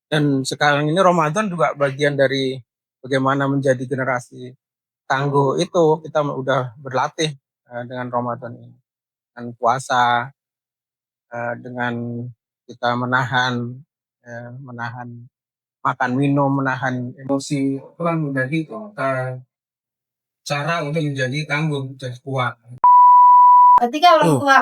Dan sekarang ini Ramadan juga bagian dari bagaimana menjadi generasi tangguh itu kita udah berlatih dengan Ramadan ini. Dengan puasa, dengan kita menahan makan minum, menahan emosi, itu kan menjadi cara untuk menjadi tangguh, menjadi kuat. Ketika orang tua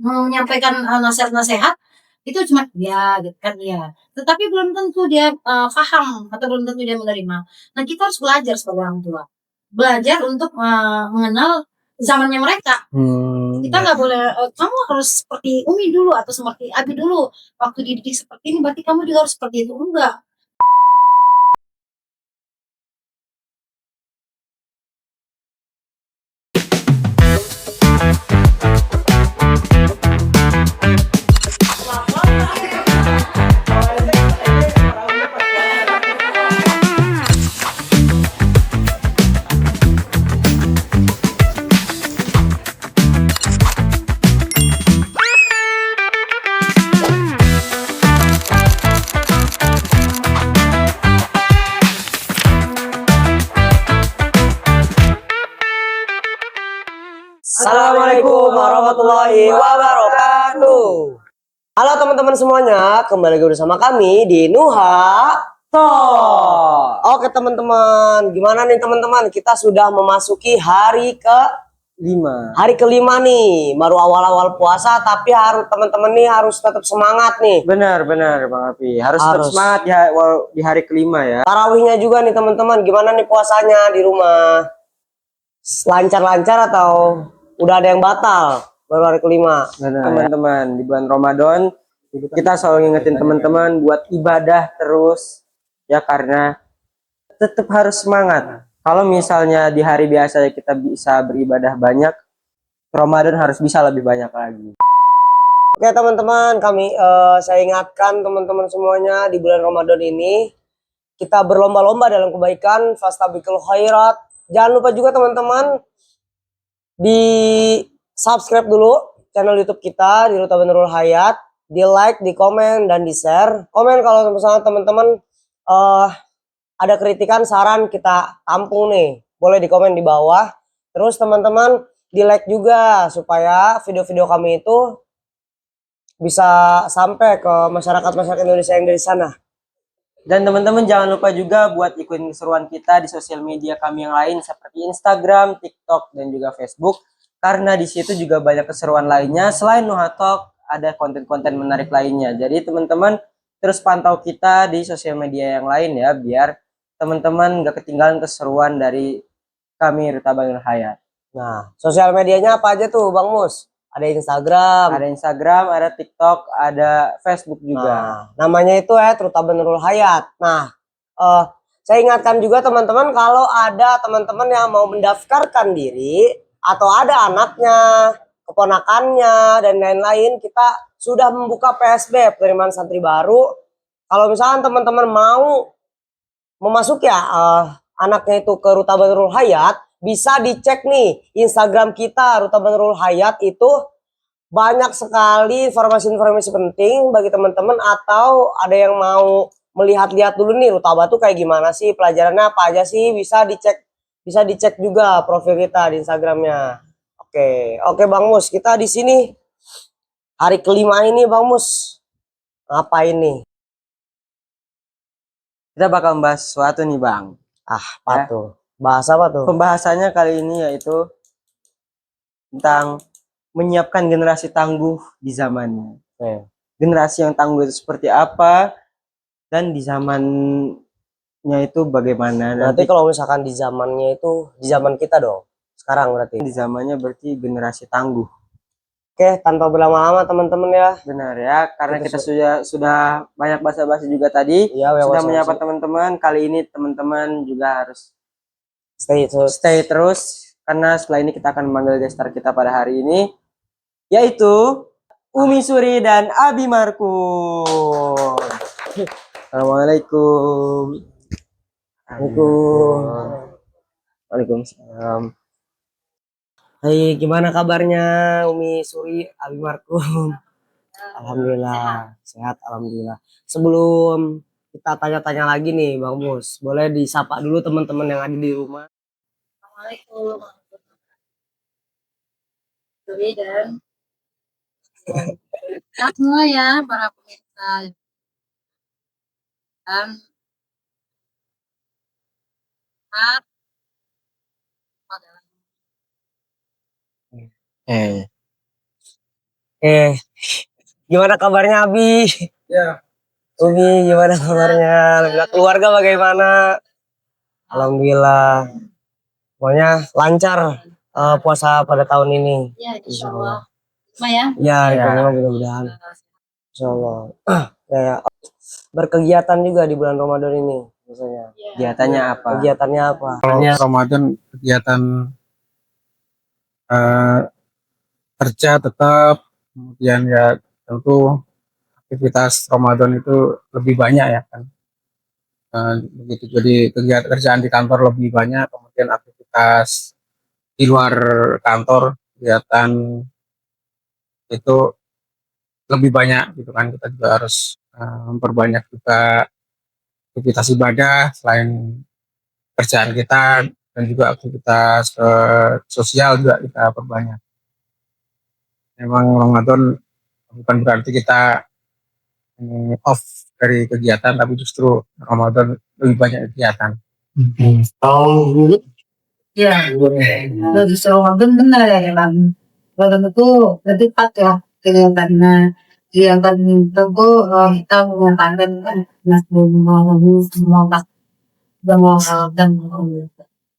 menyampaikan nasihat-nasihat itu cuma ya gitu kan ya, tetapi belum tentu dia paham atau belum tentu dia menerima. Nah kita harus belajar sebagai orang tua, belajar untuk mengenal zamannya mereka. Kita nggak boleh kamu harus seperti Umi dulu atau seperti Abi dulu waktu dididik seperti ini, berarti kamu juga harus seperti itu, enggak. Assalamualaikum warahmatullahi wabarakatuh. Halo teman-teman semuanya, kembali lagi bersama kami di Nuha Talk. Oke teman-teman, gimana nih teman-teman? Kita sudah memasuki hari ke-5. Hari ke-5 nih, baru awal-awal puasa, tapi harus teman-teman nih harus tetap semangat nih. Benar Bang Api, harus tetap semangat di hari ke-5 ya. Tarawihnya juga nih teman-teman, gimana nih puasanya di rumah? Lancar-lancar atau udah ada yang batal baru hari ke-5? Teman-teman, di bulan Ramadan kita selalu ngingetin teman-teman buat ibadah terus ya, karena tetap harus semangat. Kalau misalnya di hari biasa kita bisa beribadah banyak, Ramadan harus bisa lebih banyak lagi. Oke teman-teman, saya ingatkan teman-teman semuanya, di bulan Ramadan ini kita berlomba-lomba dalam kebaikan, fastabiqul khairat. Jangan lupa juga teman-teman di subscribe dulu channel YouTube kita di Ruta Nurul Hayat, di like, di komen, dan di share. Komen kalau misalnya teman-teman ada kritikan, saran, kita tampung nih, boleh di komen di bawah. Terus teman-teman di like juga supaya video-video kami itu bisa sampai ke masyarakat Indonesia yang dari sana. Dan teman-teman jangan lupa juga buat ikutin keseruan kita di sosial media kami yang lain seperti Instagram, TikTok, dan juga Facebook. Karena di situ juga banyak keseruan lainnya. Selain Nuha Talk, ada konten-konten menarik lainnya. Jadi teman-teman terus pantau kita di sosial media yang lain ya, biar teman-teman gak ketinggalan keseruan dari kami Ruta Nurul Hayat. Nah, sosial medianya apa aja tuh Bang Mus? Ada Instagram, ada TikTok, ada Facebook juga. Nah, namanya itu Ruta Nurul Hayat. Nah, saya ingatkan juga teman-teman, kalau ada teman-teman yang mau mendaftarkan diri atau ada anaknya, keponakannya, dan lain-lain, kita sudah membuka PSB, penerimaan santri baru. Kalau misalnya teman-teman mau memasuki anaknya itu ke Ruta Nurul Hayat, bisa dicek nih Instagram kita Ruta Nurul Hayat, itu banyak sekali informasi-informasi penting bagi teman-teman, atau ada yang mau melihat-lihat dulu nih Rutaba tuh kayak gimana sih, pelajarannya apa aja sih, bisa dicek juga profil kita di Instagramnya. Oke Bang Mus, kita di sini hari ke-5 ini Bang Mus ngapain nih? Kita bakal membahas sesuatu nih Bang. Apa tuh? Bahas apa tuh? Pembahasannya kali ini yaitu tentang menyiapkan generasi tangguh di zamannya. Generasi yang tangguh itu seperti apa, dan di zamannya itu bagaimana. Nanti kalau misalkan di zamannya itu, di zaman kita dong, sekarang berarti. Di zamannya berarti generasi tangguh. Oke, tanpa berlama-lama teman-teman ya. Benar ya, karena kita sudah banyak basa-basi juga tadi. Iya, sudah menyapa teman-teman. Kali ini teman-teman juga harus stay terus, karena setelah ini kita akan memanggil gestar kita pada hari ini, yaitu Umi Suri dan Abi Markus. Assalamualaikum. Waalaikumsalam. Hai, gimana kabarnya Umi Suri, Abi Markum? Alhamdulillah, sehat alhamdulillah. Sebelum kita tanya-tanya lagi nih Bang Mus. Boleh disapa dulu teman-teman yang ada di rumah. Assalamualaikum. Sore dan sehat semua ya para pemirsa dan sehat adalah Eh, Eh, gimana kabarnya Abi? Ya, Umi, gimana kabarnya? Alhamdulillah. Keluarga bagaimana? Alhamdulillah. Pokoknya lancar puasa pada tahun ini. ya Insya insya Allah. Allah. Ya. Ya, Ya. mudah-mudahan. Insya Allah. Ya, berkegiatan juga di bulan Ramadan ini biasanya. kegiatannya apa? Kegiatannya apa? kalau Ramadan kegiatan eh, kerja tetap, kemudian ya tentu aktivitas Ramadan itu lebih banyak ya kan. Begitu, jadi kegiatan kerjaan di kantor lebih banyak, kemudian aktivitas di luar kantor, kegiatan itu lebih banyak gitu kan. Kita juga harus memperbanyak juga aktivitas ibadah selain kerjaan kita, dan juga aktivitas sosial juga kita perbanyak. Memang Ramadan bukan berarti kita off dari kegiatan, tapi justru Ramadan lebih banyak kegiatan. Ya, justru Ramadan benar ya Bang. Ramadan itu lebih tepat ya kegiatannya. Kegiatan itu kita mengatakan kan mau dan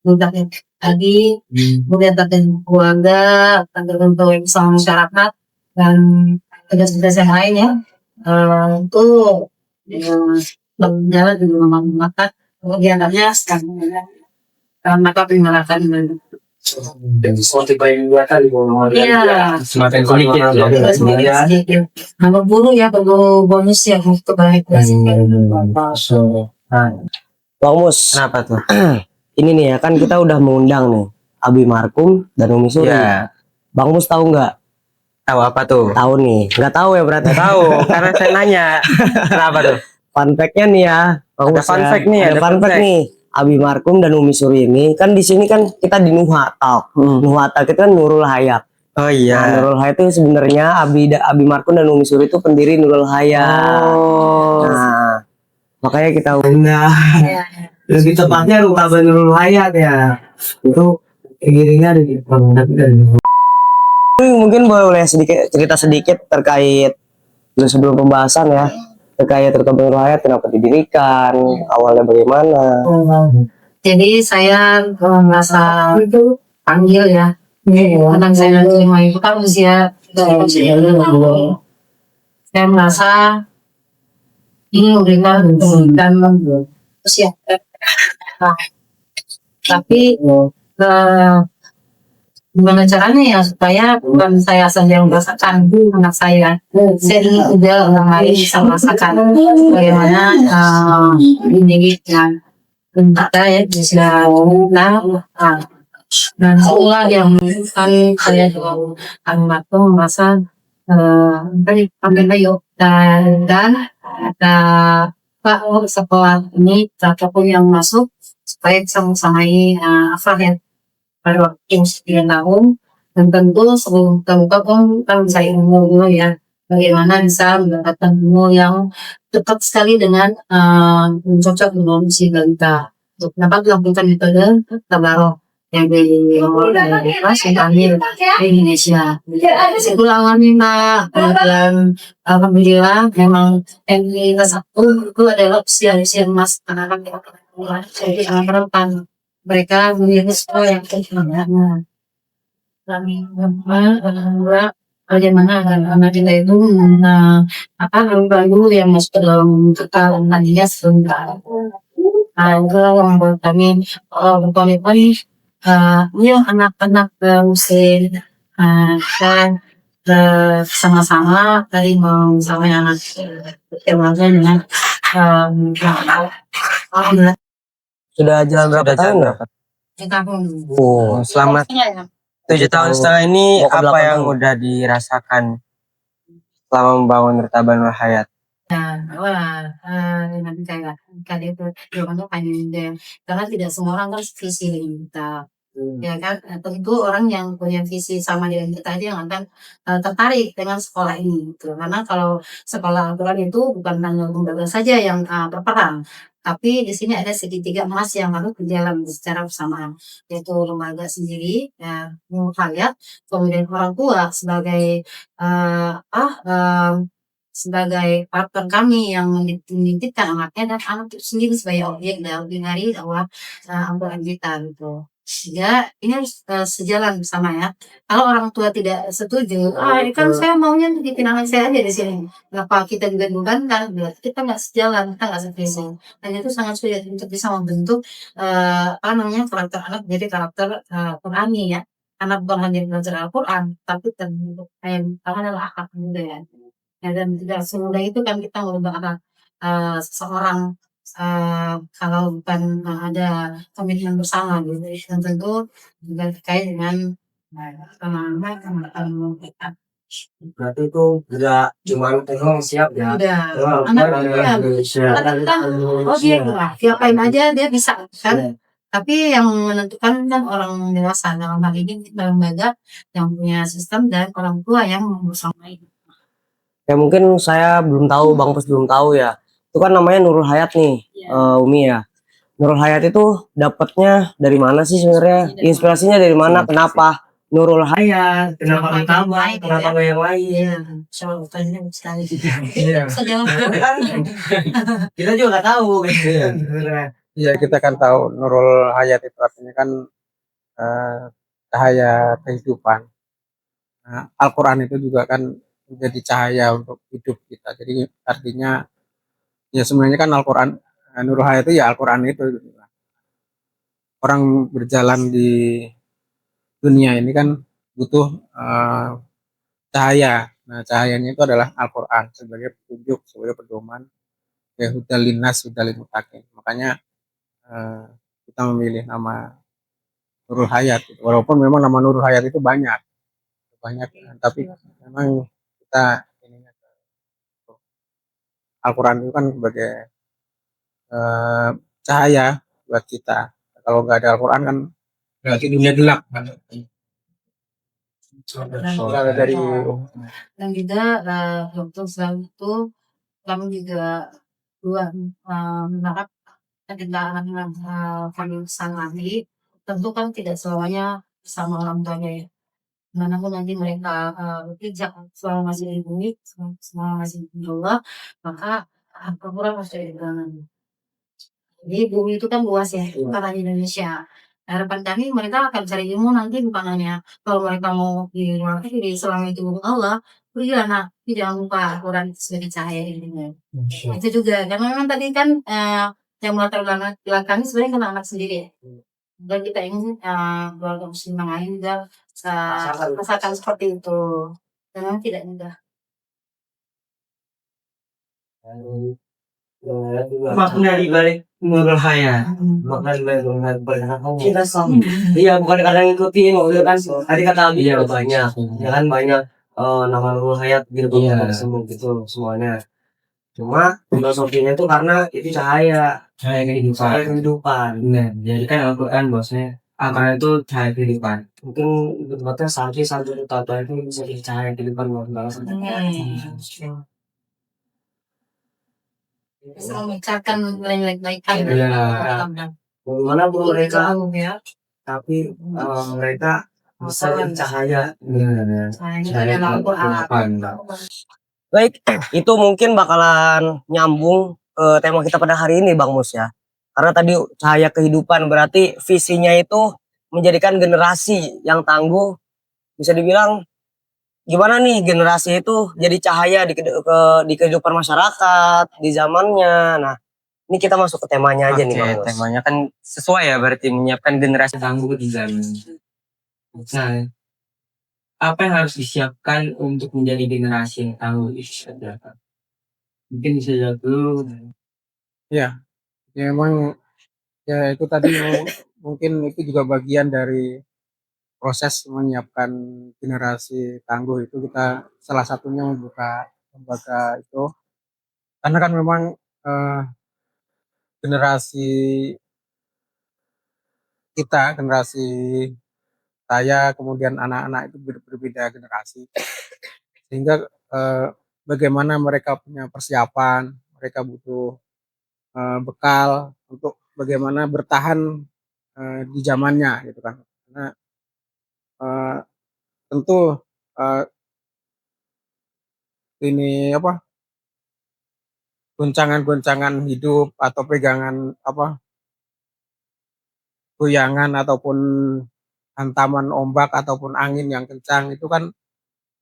mudahnya tadi kemudian tadi keluarga, untuk usaha masyarakat dan tugas-tugas yang lainnya itu berjalan di rumah maka kegiatannya sekarang maka penggalakan iya Semakin sedikit sedikit nama buru ya perlu bonus ya untuk baik Bang Mus, Kenapa tuh? ini nih ya kan kita udah mengundang nih Abi Markum dan Umi Suri. Ya, Bang Mus tahu nggak? tahu apa tuh? Tahu nih, nggak tahu ya berarti. Tahu, karena saya nanya. Kenapa tuh? Fun fact-nya nih ya, Bang Ada Mus fun ya. fact nih, Ada ada fun fun fact fact. nih. Abi Markum dan Umi Suri ini kan di sini kan kita di Nuha Talk. Nuha Talk itu kan Nurul Hayat. Oh Nah, iya. Nurul Hayat itu sebenarnya Abi Markum dan Umi Suri itu pendiri Nurul Hayat. Oh. Nah, makanya kita Lebih tepatnya Rukaba Nurul Hayat ya. Itu kirinya ada di mungkin boleh cerita sedikit terkait sebelum pembahasan ya, terkait Rukaba Nurul Hayat, kenapa didirikan, awalnya bagaimana. jadi saya merasa panggil ya anak saya terima itu kan usia saya merasa ini memberikan dan usia tapi gimana caranya ya supaya bukan saya saja yang merasakan anak saya ingin juga orang lain bisa merasakan bagaimana ini dan kita ya bisa dan itulah yang kan saya juga almarhum merasa dari ambil ayo dan ada Pak sekolah ini siapapun yang masuk supaya bisa mensamai ya pada waktu 9 tahun dan tentu sebelum terbuka pun kan saya dulu ya bagaimana bisa mendapatkan ilmu yang tepat sekali dengan cocok dengan si balita untuk dapat melakukan metode tabarok yang dari kelas yang ambil di Indonesia. Itu awalnya Mbak, dan alhamdulillah memang MI kelas 1 itu adalah usia emas anak-anak jadi anak-anak mereka memiliki sekolah yang kehilangan. Kami alhamdulillah bagaimana anak kita itu lalu yang masuk ke dalam kekal nantinya sebentar. Kalau membuat kami berkomitmen ya anak-anak muslim dan sama-sama dari sama anak keluarga dengan alhamdulillah. Sudah jalan berapa tahun ya? Oh, selamat 7 tahun setengah ini Mau ke apa 8 yang tahun. udah dirasakan selama membangun Rukaba Nurul Hayat? Wah, nanti kayak kali itu jawabannya panjang deh, karena tidak semua orang kan visi dengan kita, ya kan. Tentu orang yang punya visi sama dengan kita aja yang akan tertarik dengan sekolah ini gitu. Karena kalau sekolah Al-Quran itu bukan hanya lembaga saja yang berperan, tapi di sini ada segitiga emas yang harus berjalan secara bersamaan, yaitu lembaga sendiri, ya, kalian, kemudian orang tua sebagai sebagai partner kami yang menitipkan anaknya, dan anak itu sendiri sebagai objek dari dakwah Al-Quran kita gitu. Sehingga ini harus sejalan bersama ya. Kalau orang tua tidak setuju, ini kan saya maunya titipin anak saya aja di sini. Kenapa kita juga bebankan? Berarti kita nggak sejalan, kita nggak sevisi. Dan itu sangat sulit untuk bisa membentuk apa namanya karakter anak jadi karakter Qurani ya. Anak bukan hanya belajar Al-Quran, tapi terbentuk kayak adalah akhlak juga ya. Ya, dan tidak semudah itu kan kita merubah akhlak seseorang kalau bukan ada komitmen bersama gitu. Dan tentu juga terkait dengan pemahaman kita. Berarti itu enggak cuma tengok siap ya. Udah, anak dia kita, oh dia diapain aja dia bisa kan. Tapi yang menentukan kan orang dewasa, dalam hal ini lembaga yang punya sistem dan orang tua yang membersamai. Ya mungkin saya belum tahu, Bang Pus belum tahu ya. Itu kan namanya Nurul Hayat nih, Umi ya. Nurul Hayat itu dapatnya dari mana sih sebenarnya? Inspirasinya dari mana? Kenapa Nurul Hayat? Kenapa ditambah? Kenapa nggak yang lain? Soal pertanyaan sekali. Iya. Kita juga nggak tahu gitu ya. Iya, kita kan tahu Nurul Hayat itu artinya kan cahaya kehidupan. Nah, Al-Quran itu juga kan menjadi cahaya untuk hidup kita. Jadi artinya ya sebenarnya kan Al-Quran, Nurul Hayat itu ya Al-Quran itu. Orang berjalan di dunia ini kan butuh cahaya. Nah, cahayanya itu adalah Al-Quran sebagai petunjuk, sebagai pedoman. Ya hudal linnas, hudal lil muttaqin. Makanya eh, kita memilih nama Nurul Hayat. Walaupun memang nama Nurul Hayat itu banyak, tapi memang kita ininya Al-Quran itu kan sebagai eh, cahaya buat kita. Kalau nggak ada Al-Quran kan berarti dunia gelap kan. Dari Dan juga untuk selain itu kami juga menangkap kegiatan kami pesan lagi, tentu kan tidak semuanya sama orang tuanya ya. Manapun nanti mereka bekerja selama masih di bumi, selama masih di Allah, maka Al-Quran harus jadi pegangan. Jadi bumi itu kan luas ya, bukan hanya Indonesia. Harapan kami mereka akan cari ilmu nanti bukan hanya kalau mereka mau di luar negeri selama itu bukan Allah, pergilah nak, tapi jangan lupa Al-Quran sebagai cahaya ini. Itu juga, karena memang tadi kan yang melatar belakangi sebenarnya kan anak sendiri ya. Dan kita ingin keluarga muslim yang lain juga rasakan seperti itu. Dan memang tidak mudah. Makna di balik Nurul Hayat. Makna di balik Nurul Hayat. Kita sama. Iya, bukan karena ngikutin, udah kan. Tadi kata Abi ya banyak. Ya kan banyak nama Nurul Hayat gitu semua gitu semuanya. Cuma filosofinya itu karena itu cahaya kehidupan. Nah, jadi kan Al-Quran bosnya. Karena itu cahaya kehidupan. Mungkin berarti satu tata itu bisa jadi cahaya kehidupan buat bangsa. Bisa memecahkan nilai-nilai kebaikan. Bagaimana mereka tapi mereka bisa cahaya Baik, itu mungkin bakalan nyambung ke tema kita pada hari ini Bang Mus ya. Karena tadi cahaya kehidupan berarti visinya itu menjadikan generasi yang tangguh, bisa dibilang gimana nih generasi itu jadi cahaya di kehidupan masyarakat, di zamannya. Nah, ini kita masuk ke temanya aja nih Bang Mus. Temanya kan sesuai ya, berarti menyiapkan generasi tangguh di zaman. Nah, apa yang harus disiapkan untuk menjadi generasi yang tangguh itu adalah mungkin bisa jawab dulu. ya memang ya itu tadi mungkin itu juga bagian dari proses menyiapkan generasi tangguh itu kita salah satunya membuka lembaga itu Karena kan memang generasi kita, generasi saya, kemudian anak-anak itu berbeda generasi, sehingga bagaimana mereka punya persiapan, mereka butuh bekal untuk bagaimana bertahan di zamannya gitu kan. Karena eh, tentu ini apa, goncangan-goncangan hidup atau pegangan apa, goyangan ataupun hantaman ombak ataupun angin yang kencang itu kan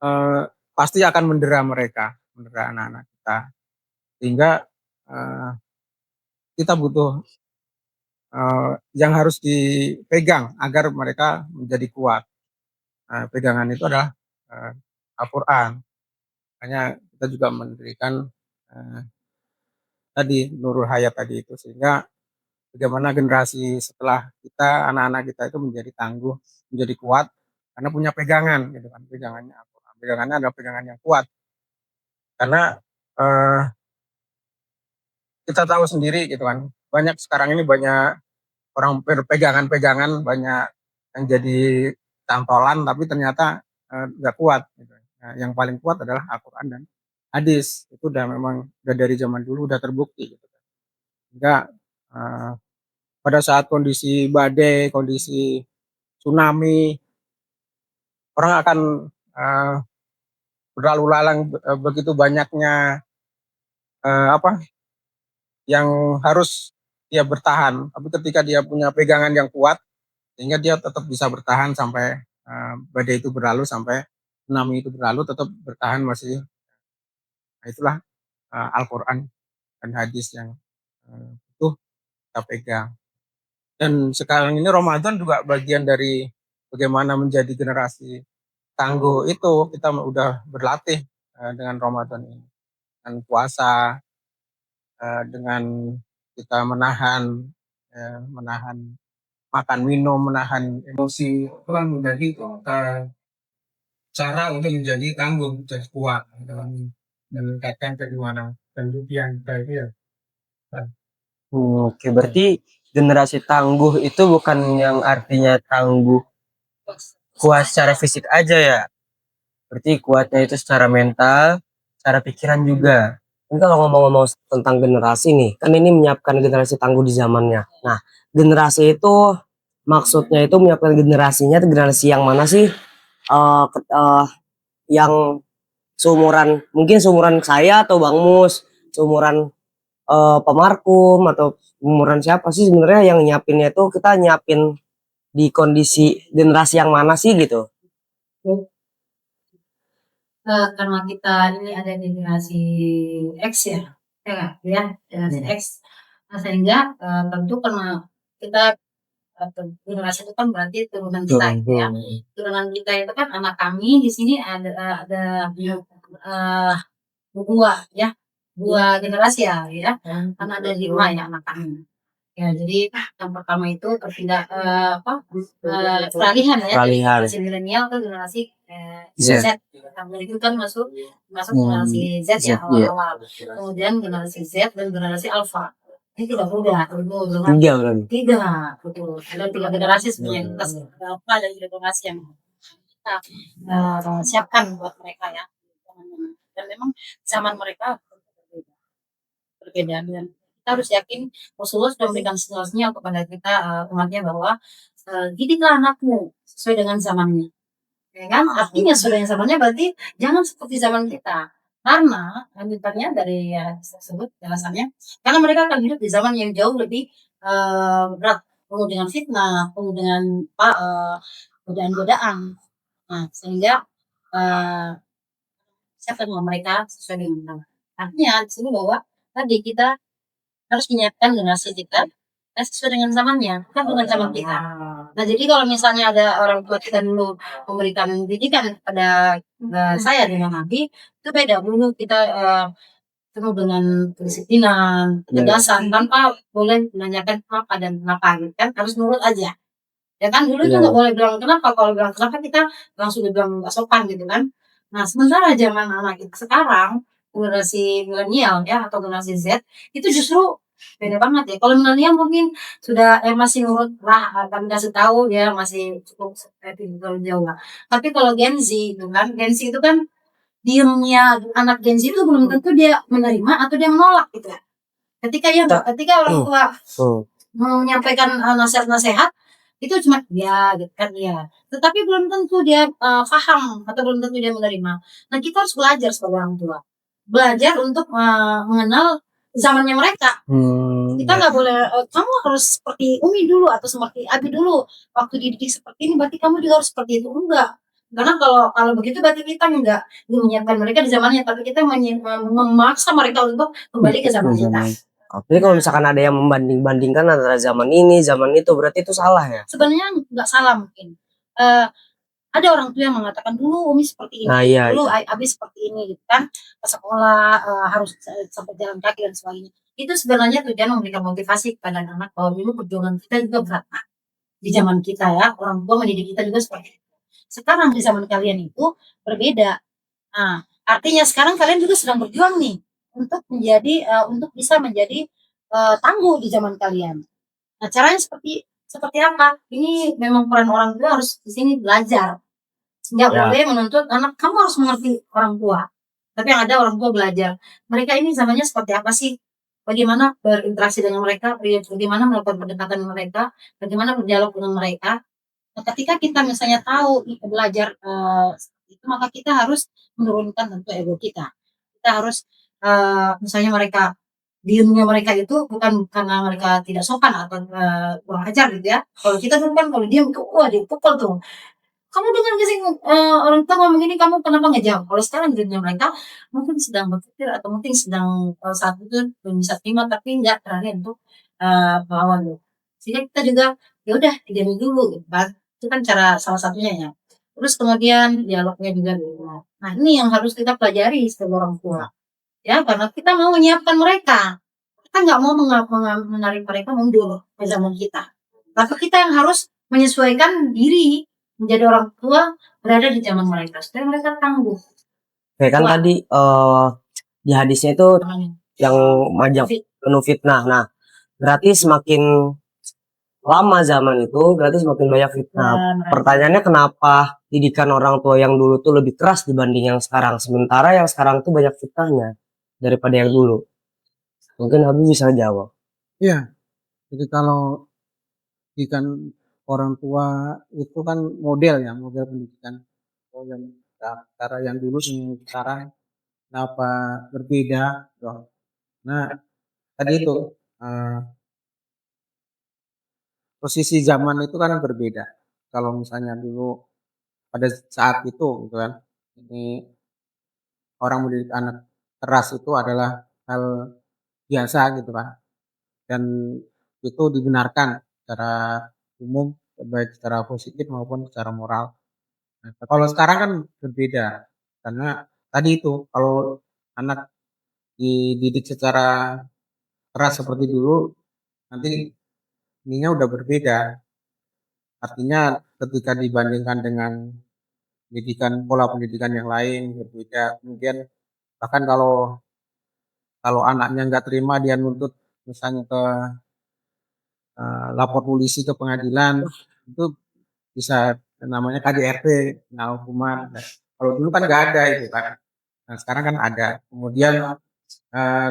eh, pasti akan mendera mereka, mendera anak-anak kita. Sehingga eh, kita butuh yang harus dipegang agar mereka menjadi kuat. Pegangan itu adalah eh, Al-Quran. Makanya kita juga mendirikan eh, tadi Nurul Hayat tadi itu, sehingga bagaimana generasi setelah kita, anak-anak kita itu menjadi tangguh, menjadi kuat karena punya pegangan gitu kan. Pegangannya Al-Quran. Pegangannya adalah pegangan yang kuat. Karena eh, kita tahu sendiri gitu kan. Banyak sekarang ini banyak orang berpegangan-pegangan, banyak yang jadi cantolan tapi ternyata nggak kuat gitu. Nah, yang paling kuat adalah Al-Quran dan hadis. Itu udah memang udah dari zaman dulu udah terbukti gitu. Sehingga eh, pada saat kondisi badai, kondisi tsunami, orang akan eh, berlalu lalang begitu banyaknya apa yang harus dia bertahan. Tapi ketika dia punya pegangan yang kuat, sehingga dia tetap bisa bertahan sampai badai itu berlalu, sampai tsunami itu berlalu, tetap bertahan masih. Nah, itulah Al-Quran dan hadis yang itu kita pegang. Dan sekarang ini Ramadan juga bagian dari bagaimana menjadi generasi tangguh itu. Kita udah berlatih dengan Ramadan ini, dengan puasa, dengan kita menahan makan minum, menahan emosi, itu kan menjadi cara untuk menjadi tangguh, menjadi kuat dalam meningkatkan keimanan dan rupiah kita itu ya. Oke, berarti generasi tangguh itu bukan yang artinya tangguh kuat secara fisik aja ya. Berarti kuatnya itu secara mental, secara pikiran juga. Ini kalau ngomong-ngomong tentang generasi nih, kan ini menyiapkan generasi tangguh di zamannya. Nah, generasi itu maksudnya itu menyiapkan generasinya itu generasi yang mana sih? Yang seumuran, mungkin seumuran saya atau Bang Mus, seumuran Pemarkum atau umuran siapa sih sebenarnya yang nyiapinnya itu, kita nyiapin di kondisi generasi yang mana sih gitu? Karena kita ini ada di generasi X ya, ya generasi X. Nah, sehingga tentu karena kita generasi itu kan berarti turunan kita gitu ya. Turunan kita itu kan anak kami di sini ada dua ya, dua generasi ya. Kan ada 5 ya anak kami. Ya, jadi yang pertama itu terpindah peralihan ya. Generasi milenial ke generasi Z. Kemudian itu kan masuk generasi Z ya awal-awal. Kemudian generasi Z dan generasi Alpha. Ini tidak mudah, tiga, betul. Ada 3 generasi sebenarnya. Alpha dan generasi yang kita siapkan buat mereka ya. Dan memang zaman mereka berbeda dan kita harus yakin Rasulullah sudah memberikan sinyal kepada kita umatnya bahwa didiklah anakmu sesuai dengan zamannya, ya kan? Artinya sesuai dengan zamannya berarti jangan seperti zaman kita, karena lanjutannya dari tersebut jelasannya, karena mereka akan hidup di zaman yang jauh lebih berat, penuh dengan fitnah, penuh dengan godaan-godaan. Nah, sehingga siapa dengan mereka sesuai dengan zaman. Artinya di sini bahwa tadi kita harus menyiapkan generasi kita sesuai dengan zamannya, bukan dengan zaman kita. Nah, jadi kalau misalnya ada orang tua kita dulu memberikan pendidikan kepada saya dengan Nabi, itu beda. Dulu kita penuh dengan kedisiplinan, ketegasan, tanpa boleh menanyakan apa dan kenapa, kan harus nurut aja. Ya kan dulu itu nggak boleh bilang kenapa, kalau bilang kenapa kita langsung dibilang nggak sopan gitu kan. Nah, sementara zaman anak kita sekarang generasi milenial ya atau generasi Z itu justru beda banget ya. Kalau milenial mungkin sudah masih nurut lah, kami kasih tahu ya masih cukup terlalu jauh lah. Tapi kalau Gen Z itu kan, Gen Z itu kan diemnya anak Gen Z itu belum tentu dia menerima atau dia menolak gitu. Ketika orang tua menyampaikan nasihat-nasihat itu cuma ya gitu kan ya. Tetapi belum tentu dia paham atau belum tentu dia menerima. Nah kita harus belajar sebagai orang tua, belajar untuk mengenal zamannya mereka. Kita nggak boleh kamu harus seperti Umi dulu atau seperti Abi dulu waktu dididik seperti ini, berarti kamu juga harus seperti itu. Enggak, karena kalau begitu berarti kita enggak menyiapkan mereka di zamannya, tapi kita memaksa mereka untuk kembali ke zaman kita. Jadi kalau misalkan ada yang membanding-bandingkan antara zaman ini, zaman itu, berarti itu salah ya? Sebenarnya nggak salah mungkin. Ada orang tua yang mengatakan dulu Umi seperti ini, Nah, iya, dulu Abi seperti ini gitu kan, ke sekolah harus sampai jalan kaki dan sebagainya. Itu sebenarnya tujuan memberikan motivasi kepada anak bahwa dulu perjuangan kita juga berat di zaman kita ya, orang tua mendidik kita juga seperti itu. Sekarang di zaman kalian itu berbeda. Nah, artinya sekarang kalian juga sedang berjuang nih untuk untuk bisa menjadi tangguh di zaman kalian. Nah, caranya seperti apa? Ini memang peran orang tua harus di sini belajar. Nggak boleh menuntut anak kamu harus mengerti orang tua. Tapi yang ada orang tua belajar. Mereka ini zamannya seperti apa sih? Bagaimana berinteraksi dengan mereka? Bagaimana melakukan pendekatan mereka? Bagaimana berdialog dengan mereka? Nah, ketika kita misalnya tahu belajar itu, maka kita harus menurunkan tentu ego kita. Kita harus misalnya diemnya mereka itu bukan karena mereka tidak sopan atau kurang ajar gitu ya. Kalau kita dulu kan kalau diam itu wah dipukul tuh. Kamu dengar gak sih orang tua ngomong gini, kamu kenapa nggak jawab? Kalau sekarang dunia mereka mungkin sedang berpikir atau mungkin sedang saat itu belum bisa terima tapi nggak berani untuk melawan lu. Sehingga kita juga ya udah diam dulu gitu kan. Itu kan cara salah satunya ya. Terus kemudian dialognya juga dulu. Nah ini yang harus kita pelajari sebagai orang tua. Ya karena kita mau menyiapkan mereka. Kita nggak mau menarik mereka mundur ke zaman kita. Tapi kita yang harus menyesuaikan diri menjadi orang tua berada di zaman mereka supaya mereka tangguh. Kayak kan tadi di hadisnya itu yang majang penuh fitnah. Nah, berarti semakin lama zaman itu berarti semakin banyak fitnah. Pertanyaannya kenapa didikan orang tua yang dulu tuh lebih keras dibanding yang sekarang, sementara yang sekarang tuh banyak fitnahnya daripada yang dulu? Mungkin Habib bisa jawab. Iya, jadi kalau didikan orang tua itu kan model pendidikan. Yang cara yang dulu dengan sekarang kenapa berbeda? Nah, tadi itu posisi zaman itu kan berbeda. Kalau misalnya dulu pada saat itu gitu kan, ini orang mendidik anak keras itu adalah hal biasa gitu kan, dan itu dibenarkan secara umum baik secara positif maupun secara moral. Nah, kalau sekarang kan berbeda karena tadi itu kalau anak dididik secara keras seperti dulu nanti ininya udah berbeda. Artinya ketika dibandingkan dengan pola pendidikan yang lain berbeda. Kemudian bahkan kalau anaknya nggak terima dia nuntut misalnya ke lapor polisi ke pengadilan, itu bisa namanya KDRT, nah hukuman. Nah, kalau dulu kan nggak ada itu kan. Nah sekarang kan ada. Kemudian eh,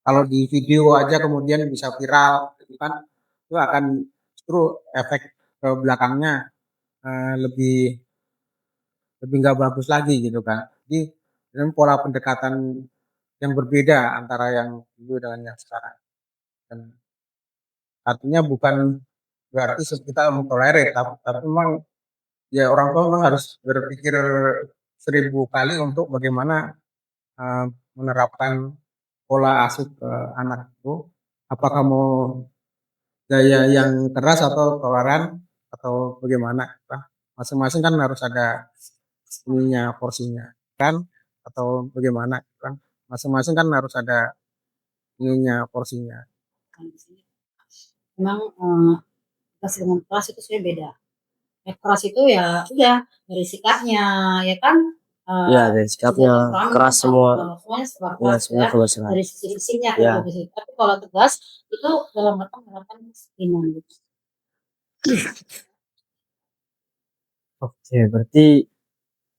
kalau di video aja kemudian bisa viral, itu kan itu akan justru efek ke belakangnya lebih nggak bagus lagi gitu kan. Jadi dengan pola pendekatan yang berbeda antara yang dulu dengan yang sekarang. Dan artinya bukan berarti kita mentolerir, tapi memang ya orang tua memang harus berpikir 1000 kali untuk bagaimana menerapkan pola asuh ke anak itu. Apakah mau gaya yang keras atau toleran atau bagaimana? Kan masing-masing kan harus ada ininya porsinya kan, atau bagaimana kan? Masing-masing kan harus ada ininya porsinya. Memang keras dengan keras itu sebenarnya beda. Keras itu ya udah dari sikapnya ya kan, Iya, dari sikapnya keras semua. semuanya serba Iya, keras semuanya ya, kebesaran. dari sisi-sisinya Iya. gitu sih. Tapi kalau tegas itu dalam rangka menerapkan disiplinan gitu. Oke, berarti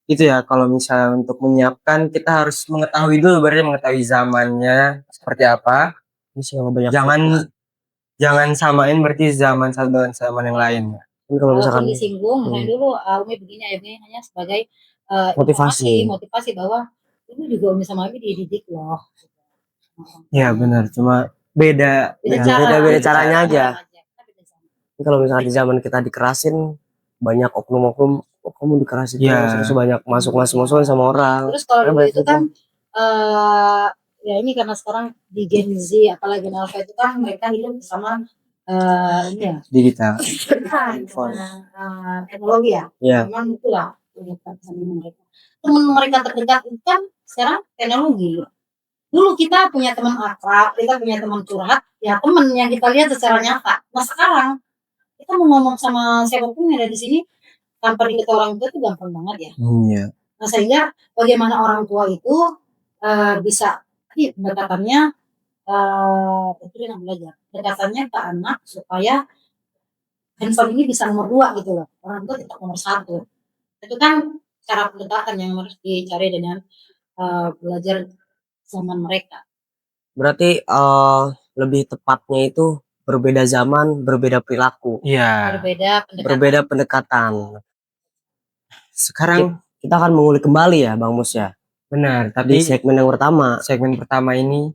itu ya kalau misalnya untuk menyiapkan kita harus mengetahui dulu berarti mengetahui zamannya seperti apa. Bisa banyak. Jangan samain berarti zaman satu dengan zaman yang lain. Ini kalau misalkan Walaupun disinggung, misalnya dulu Umi begini, Umi hanya sebagai motivasi. motivasi bahwa ini juga Umi sama Umi dididik loh. Ya benar, cuma beda Beda-beda caranya aja. Beda zaman. Ini kalau misalkan di zaman kita dikerasin, banyak oknum-oknum, oh, kamu dikerasin Iya. terus banyak masuk-masukan sama orang. Terus kalau Karena dulu banyak itu kan ya ini karena sekarang di Gen Z apalagi Gen Alpha itu kan mereka hidup sama ini ya digital. teknologi ya. Iya. Memang itulah teman mereka terdekat itu kan sekarang teknologi. Dulu kita punya teman akrab, kita punya teman curhat, ya teman yang kita lihat secara nyata. Nah sekarang kita mau ngomong sama siapapun yang ada di sini tanpa diketahui orang tua itu gampang banget ya. Iya. Nah sehingga bagaimana orang tua itu bisa pendekatannya itu yang belajar pendekatannya ke anak supaya handphone ini bisa nomor 2 gitu loh, orang tua tetap nomor 1. Itu kan cara pendekatan yang harus dicari dengan belajar zaman mereka. Berarti lebih tepatnya itu berbeda zaman, berbeda perilaku. Iya. Berbeda pendekatan. Sekarang kita akan mengulik kembali ya Bang Mus ya. benar, Di tapi segmen yang pertama. segmen pertama ini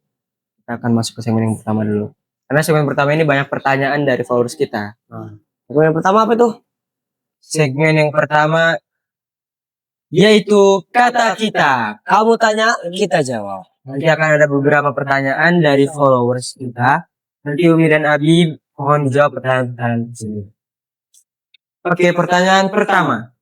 kita akan masuk ke segmen yang pertama dulu. Karena segmen pertama ini banyak pertanyaan dari followers kita. Segmen yang pertama apa itu? Segmen yang pertama yaitu kata kita. Kamu tanya, kita jawab. Nanti akan ada beberapa pertanyaan dari followers kita. Nanti Umi dan Abi mohon dijawab pertanyaan-pertanyaan di sini. Oke, pertanyaan pertama.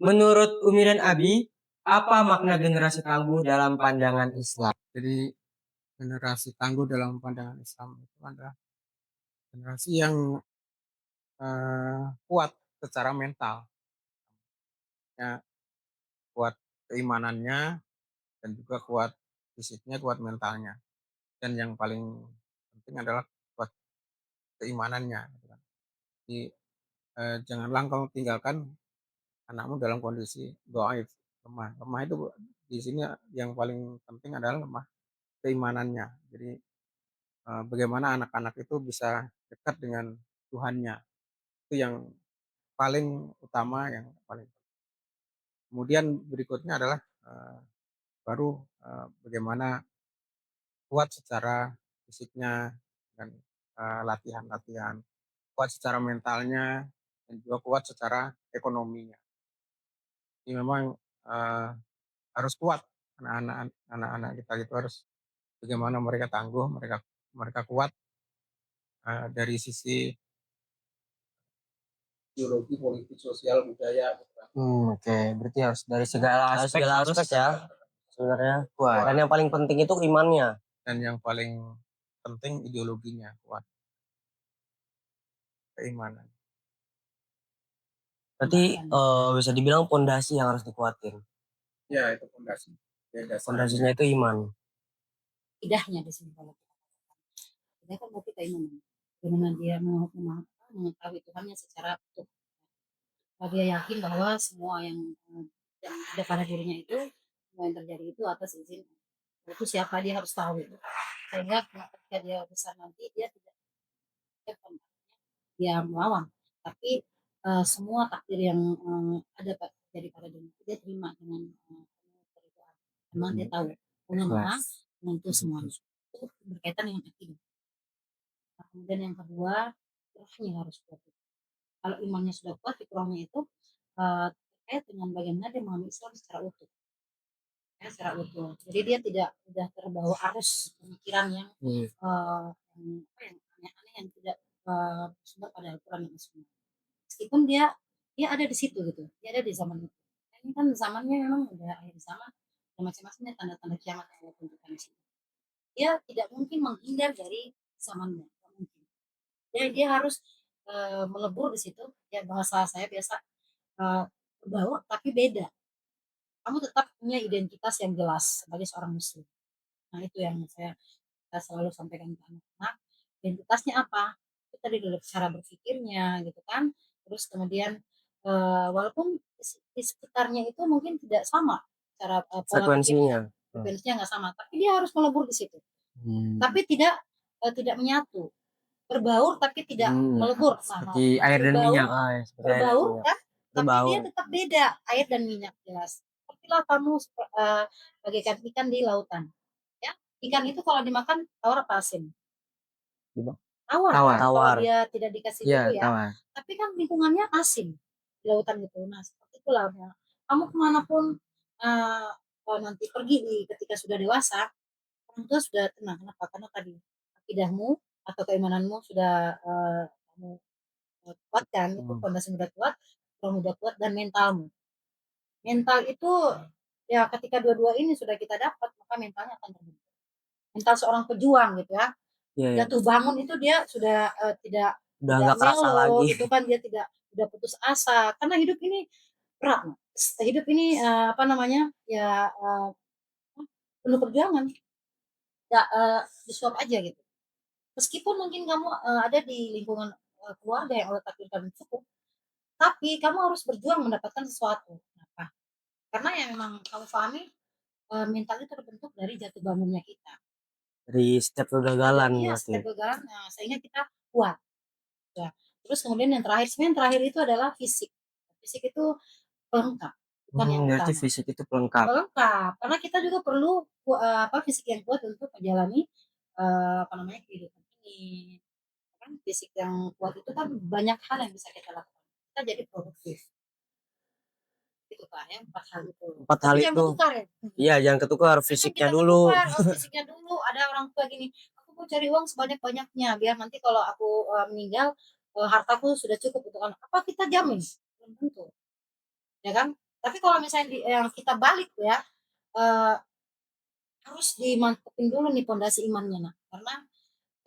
Menurut Umi dan Abi, apa makna generasi tangguh dalam pandangan Islam? Jadi generasi tangguh dalam pandangan Islam itu adalah generasi yang kuat secara mental, ya, kuat keimanannya dan juga kuat fisiknya, kuat mentalnya. Dan yang paling penting adalah kuat keimanannya. Gitu kan. Jadi janganlah engkau tinggalkan anakmu dalam kondisi dhaif, lemah. Lemah itu di sini yang paling penting adalah lemah keimanannya. Jadi bagaimana anak-anak itu bisa dekat dengan Tuhannya. Itu yang paling utama, yang paling. Kemudian berikutnya adalah baru bagaimana kuat secara fisiknya dan latihan-latihan, kuat secara mentalnya dan juga kuat secara ekonominya. Jadi memang harus kuat anak-anak kita itu harus bagaimana mereka tangguh, mereka mereka kuat dari sisi ideologi, politik, sosial, budaya. Gitu kan. Oke, berarti harus dari segala aspek, ya sebenarnya. kuat. Dan yang paling penting itu imannya. Dan yang paling penting ideologinya kuat, keimanan. Berarti bisa dibilang pondasi yang harus dikuatin. Ya itu fondasi. Ya, Fondasinya itu iman. Idahnya di sini kalau kita kan berarti keimanan. Bagaimana dia mengetahui Tuhannya secara utuh. Dia yakin bahwa semua yang ada pada dirinya itu, semua yang terjadi itu atas izin itu siapa dia harus tahu. Sehingga ketika dia besar nanti dia tidak dia melawan, tapi semua takdir yang ada dari pada dirinya dia terima dengan keridhaan. Memang dia tahu Allah Maha menentu semuanya. Itu berkaitan dengan akidah. Nah, kemudian yang kedua, fitrahnya harus kuat. Kalau imannya sudah kuat, fitrahnya itu terkait dengan bagaimana dia memahami Islam secara utuh. Ya, secara utuh. Jadi dia tidak sudah terbawa arus pemikiran yang aneh-aneh yang tidak bersumber pada Al-Quran dan Sunnah. Meskipun dia ada di situ gitu, dia ada di zaman itu. Ini kan zamannya memang udah akhir zaman, dan macam-macamnya tanda-tanda kiamat yang Allah tunjukkan di sini. Dia tidak mungkin menghindar dari zamannya, tidak mungkin. Dia harus melebur di situ. Ya bahasa saya biasa berbaur tapi beda. kamu tetap punya identitas yang jelas sebagai seorang muslim. Nah, itu yang saya selalu sampaikan ke anak-anak. Identitasnya apa? Itu tadi dulu cara berpikirnya gitu kan. Terus kemudian walaupun di sekitarnya itu mungkin tidak sama cara pola pikirnya, frekuensinya nggak sama, tapi dia harus melebur di situ. Tapi tidak menyatu, berbaur tapi tidak melebur. Seperti air dan minyak. Berbaur kan, tapi dia tetap beda, air dan minyak jelas. Sepertilah kamu bagaikan ikan di lautan. Ya, ikan itu kalau dimakan tawar apa asin? Tawar. Kalau dia tidak dikasih dulu ya. Tapi kan lingkungannya asin di lautan itu. Nah, seperti itulah ya. Kamu kemanapun nanti pergi ketika sudah dewasa, orang tua sudah tenang. Kenapa? Karena tadi akidahmu atau keimananmu sudah kamu kuatkan, itu fondasi udah kuat, kamu udah kuat, dan mentalmu. Mental itu ya ketika dua-dua ini sudah kita dapat, maka mentalnya akan terbentuk. Mental seorang pejuang gitu ya. Jatuh bangun itu dia sudah tidak nggak kerasa melo, lagi gitu kan, dia tidak putus asa karena hidup ini berat. Hidup ini apa namanya ya penuh perjuangan. Ya disuap aja gitu. Meskipun mungkin kamu ada di lingkungan keluarga yang Allah takdirkan cukup, tapi kamu harus berjuang mendapatkan sesuatu. Kenapa? Karena ya memang kamu pahami mental itu terbentuk dari jatuh bangunnya kita. dari setiap kegagalan. Iya, setiap kegagalan sehingga kita kuat. Ya. Terus kemudian yang terakhir, sebenarnya yang terakhir itu adalah fisik. Fisik itu pelengkap, bukan yang Berarti utama. fisik itu pelengkap. Pelengkap, karena kita juga perlu fisik yang kuat untuk menjalani apa namanya kehidupan ini. Kan fisik yang kuat itu kan banyak hal yang bisa kita lakukan. Kita jadi produktif. Itu kan ya, 4 hal itu. 4 hal Tapi itu. jangan ketukar ya. Iya, jangan ketukar, fisiknya Kita dulu. ketukar, fisiknya dulu. Ada orang tua gini, aku mau cari uang sebanyak-banyaknya biar nanti kalau aku meninggal hartaku sudah cukup untuk anak. Apa kita jamin? Belum tentu. Ya kan? Tapi kalau misalnya yang kita balik ya, harus dimantepin dulu nih pondasi imannya. Nah, karena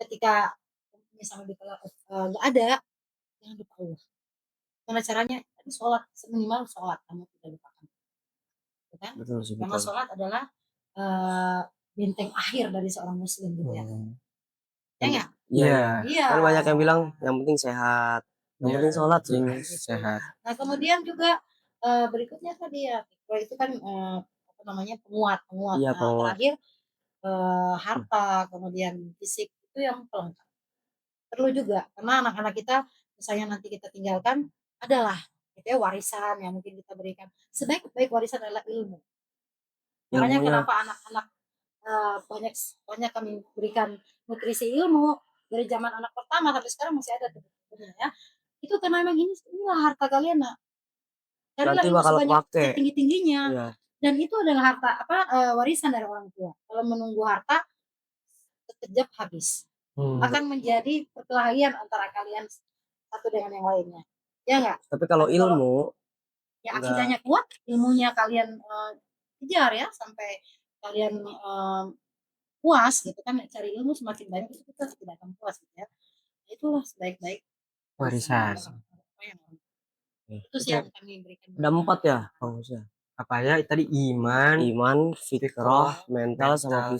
ketika misalnya nggak ada, jangan lupa Allah. Gimana caranya? Tadi sholat, seminimal sholat kamu tidak lupakan. Ya kan? Betul sih, Karena betul. sholat adalah benteng akhir dari seorang muslim gitu ya. Ya nggak? Iya. Kan banyak yang bilang yang penting sehat. Yang penting sholat sih. Sehat. Nah, kemudian juga berikutnya tadi ya, itu kan apa namanya penguat. Iya, Nah, terakhir harta, kemudian fisik itu yang pelengkap. Perlu juga karena anak-anak kita misalnya nanti kita tinggalkan adalah gitu ya, warisan yang mungkin kita berikan. Sebaik-baik warisan adalah ilmu. Makanya kenapa anak-anak banyak banyak kami berikan nutrisi ilmu dari zaman anak pertama sampai sekarang masih ada tuh ya. Itu karena memang inilah harta kalian, nak. Carilah Nanti ilmu bakal sebanyak kepake. setinggi-tingginya. Iya. Dan itu adalah harta warisan dari orang tua. Kalau menunggu harta sekejap habis. Akan menjadi perkelahian antara kalian satu dengan yang lainnya. Ya enggak? Tapi kalau ilmu ya akidahnya kuat, ilmunya kalian kejar ya sampai kalian puas gitu kan, cari ilmu semakin banyak itu kita tidak akan puas gitu ya. Itulah sebaik-baik Warisan. itu sih yang kami berikan. ada 4 ya, Bang Musa? Apa ya tadi Iman, fikrah, mental sama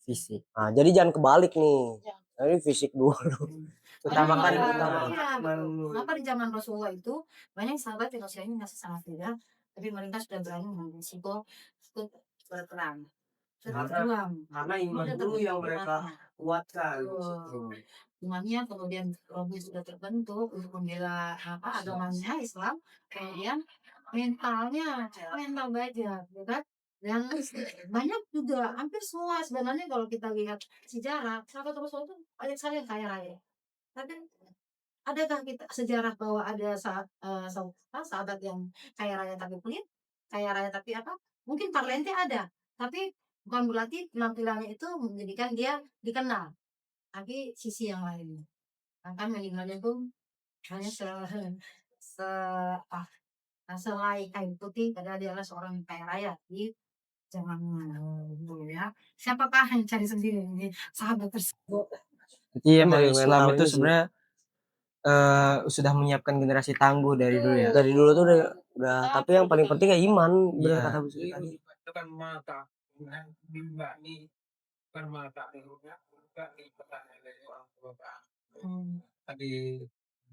fisik. Nah, jadi jangan kebalik nih. Jadi fisik dulu. Utamakan Kenapa di zaman Rasulullah itu banyak sahabat yang usianya masih sangat muda, tapi mereka sudah berani menrisiko untuk berperang. karena iman dulu yang mereka kuatkan. Imannya kemudian Robi sudah terbentuk untuk membela agamanya Islam, kemudian mentalnya mental baja, ya kan? Dan banyak juga hampir semua sebenarnya kalau kita lihat sejarah sahabat Rasul itu banyak sekali yang kaya raya. Tapi adakah kita sejarah bahwa ada sahabat yang kaya raya tapi pelit, kaya raya tapi apa? Mungkin talenta ada, tapi bukan berarti penampilannya itu menjadikan dia dikenal. Tapi sisi yang lain, kan meninggalnya itu hanya se selai kain putih, padahal dia adalah seorang yang kaya raya di zaman dulu ya. Siapakah yang cari sendiri ini sahabat tersebut? Jadi emang Islam itu sebenarnya sudah menyiapkan generasi tangguh dari dulu ya. Dari dulu tuh udah tapi yang paling penting ya iman, bener Iya. kata Bu Sri tadi. Itu kan mata mimba nih kan mata nih bukan nih petanya dari orang tua Pak. Tadi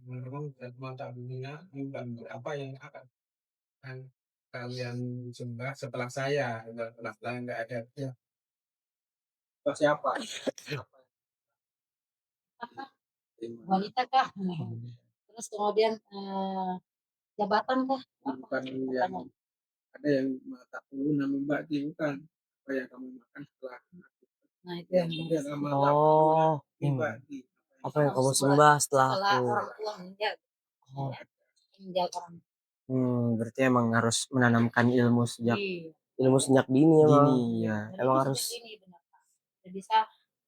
memang mata dunia mimba apa yang akan kalian sembah setelah saya setelah saya nggak ada ya siapa Wanita kah? Terus kemudian jabatan kah? bukan yang ada yang mata nama mbak bukan apa yang kamu makan setelah Nah itu yang Oh, apa yang kamu sembah setelah aku? orang tua meninggal, Oh. meninggal orang. Berarti emang harus menanamkan ilmu sejak Iya. Ilmu sejak dini emang. dini ya. Dan Emang ini harus seperti ini benar Pak. Udah bisa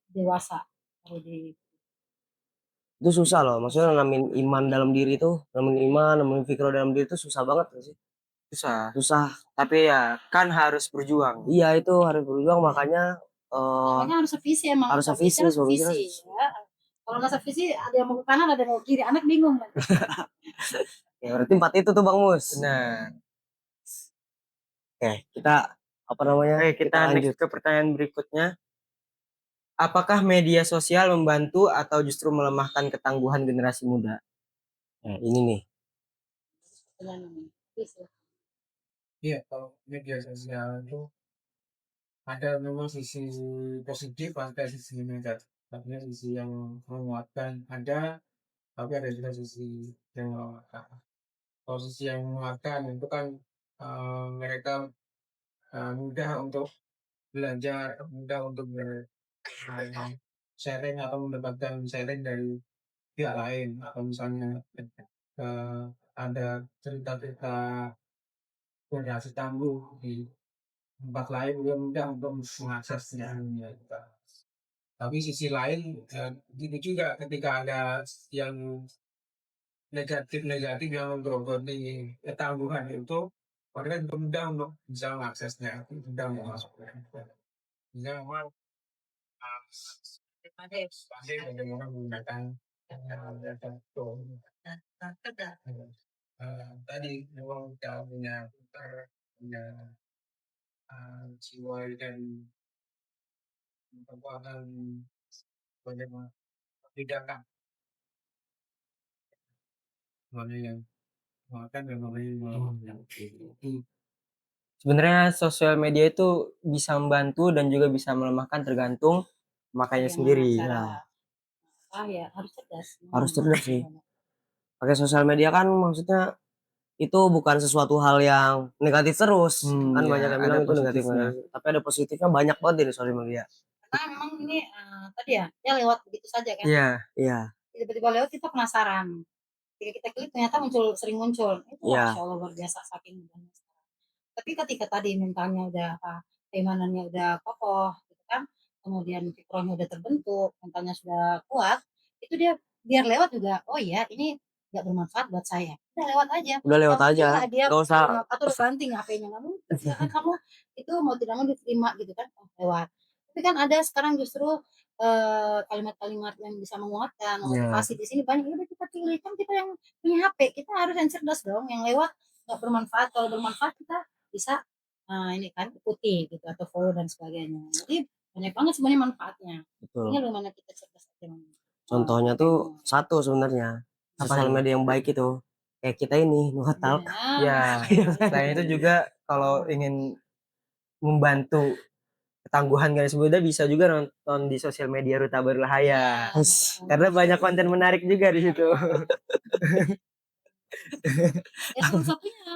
dewasa. Kalau di itu susah loh. Maksudnya nanamin iman dalam diri tuh, nanamin iman, nanamin fikro dalam diri tuh susah banget gak sih? Susah. Susah. Tapi ya kan harus berjuang. Iya itu harus berjuang makanya makanya harus sevisi emang. harus sevisi, sevisi. Ya. Kalau nggak sevisi ada yang mau ke kanan ada yang mau ke kiri, anak bingung kan. ya berarti 4 itu tuh Bang Mus. Nah, Oke, kita apa namanya? oke kita lanjut. next ke pertanyaan berikutnya. Apakah media sosial membantu atau justru melemahkan ketangguhan generasi muda? Nah, ini nih. iya kalau media sosial itu ada memang sisi positif ada sisi negatif artinya sisi yang menguatkan ada tapi ada juga sisi yang melemahkan kalau sisi yang menguatkan itu kan mereka mudah untuk belajar mudah untuk sharing atau mendapatkan sharing dari pihak lain atau misalnya ada cerita-cerita generasi tangguh di tempat lain juga mudah untuk mengaksesnya gitu. Tapi sisi lain gitu juga ketika ada yang negatif-negatif yang menggerogoti ketangguhan itu mereka juga mudah untuk bisa mengaksesnya mudah untuk masuknya sehingga memang pandai bagaimana menggunakan data itu. Tadi memang kita punya pinter punya jiwa dan kekuatan bagaimana membedakan mana yang makan dan mana yang Sebenarnya sosial media itu bisa membantu dan juga bisa melemahkan tergantung makanya sendiri. Cara, ya harus cerdas. Harus cerdas sih. Pakai sosial media kan maksudnya itu bukan sesuatu hal yang negatif terus. Kan Iya, banyak yang ada bilang itu negatif. positifnya. Tapi ada positifnya banyak banget di sosial media. Karena memang ini tadi ya, dia lewat begitu saja kan. Iya. Iya. Tiba-tiba lewat kita penasaran. Ketika kita klik ternyata sering muncul. Itu Iya. Masya Allah luar biasa saking mudahnya sekarang. Tapi ketika tadi mentalnya udah keimanannya udah kokoh gitu kan, kemudian fikrohnya udah terbentuk, mentalnya sudah kuat, itu dia biar lewat juga, oh iya ini nggak bermanfaat buat saya. Udah lewat aja. Udah lewat Nggak aja. mungkin lah dia Nggak usah. atau banting HP-nya nggak mungkin. Ya kan kamu itu mau tidak mau diterima gitu kan, lewat. Tapi kan ada sekarang justru kalimat-kalimat yang bisa menguatkan, motivasi di sini banyak. Udah kita pilih kan kita yang punya HP, kita harus yang cerdas dong, yang lewat nggak bermanfaat. Kalau bermanfaat kita bisa ini kan ikuti gitu atau follow dan sebagainya. Jadi banyak banget sebenarnya manfaatnya. Betul. Ini bagaimana kita cerdas aja. Contohnya tuh satu sebenarnya sosial media yang baik itu kayak kita ini Nuhatalk. Ya, selain itu juga kalau ingin membantu ketangguhan generasi muda bisa juga nonton di sosial media Ruta Berlahaya. Karena banyak konten menarik juga di situ.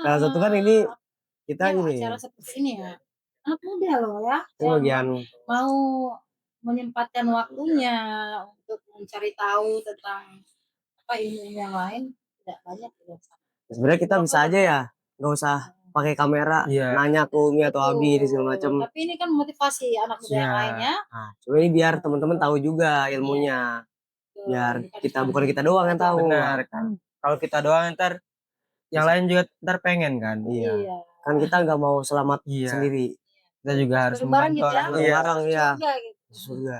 Salah satu kan ini kita ya, ini acara seperti ini ya. Anak muda loh ya. itu bagian mau menyempatkan waktunya untuk mencari tahu tentang ilmu yang lain tidak banyak. sebenarnya kita bisa aja ya nggak usah pakai kamera nanya ke Umi atau Abi di segala macam. Tapi ini kan motivasi anak muda yang lainnya. Nah, cuma ini biar teman-teman tahu juga ilmunya. Biar bukan kita doang yang tahu. Benar kan. Kalau kita doang ntar yang lain juga ntar pengen kan. Iya. Kan kita nggak mau selamat sendiri. Kita juga harus membantu orang. Barang ya. Surga. Surga.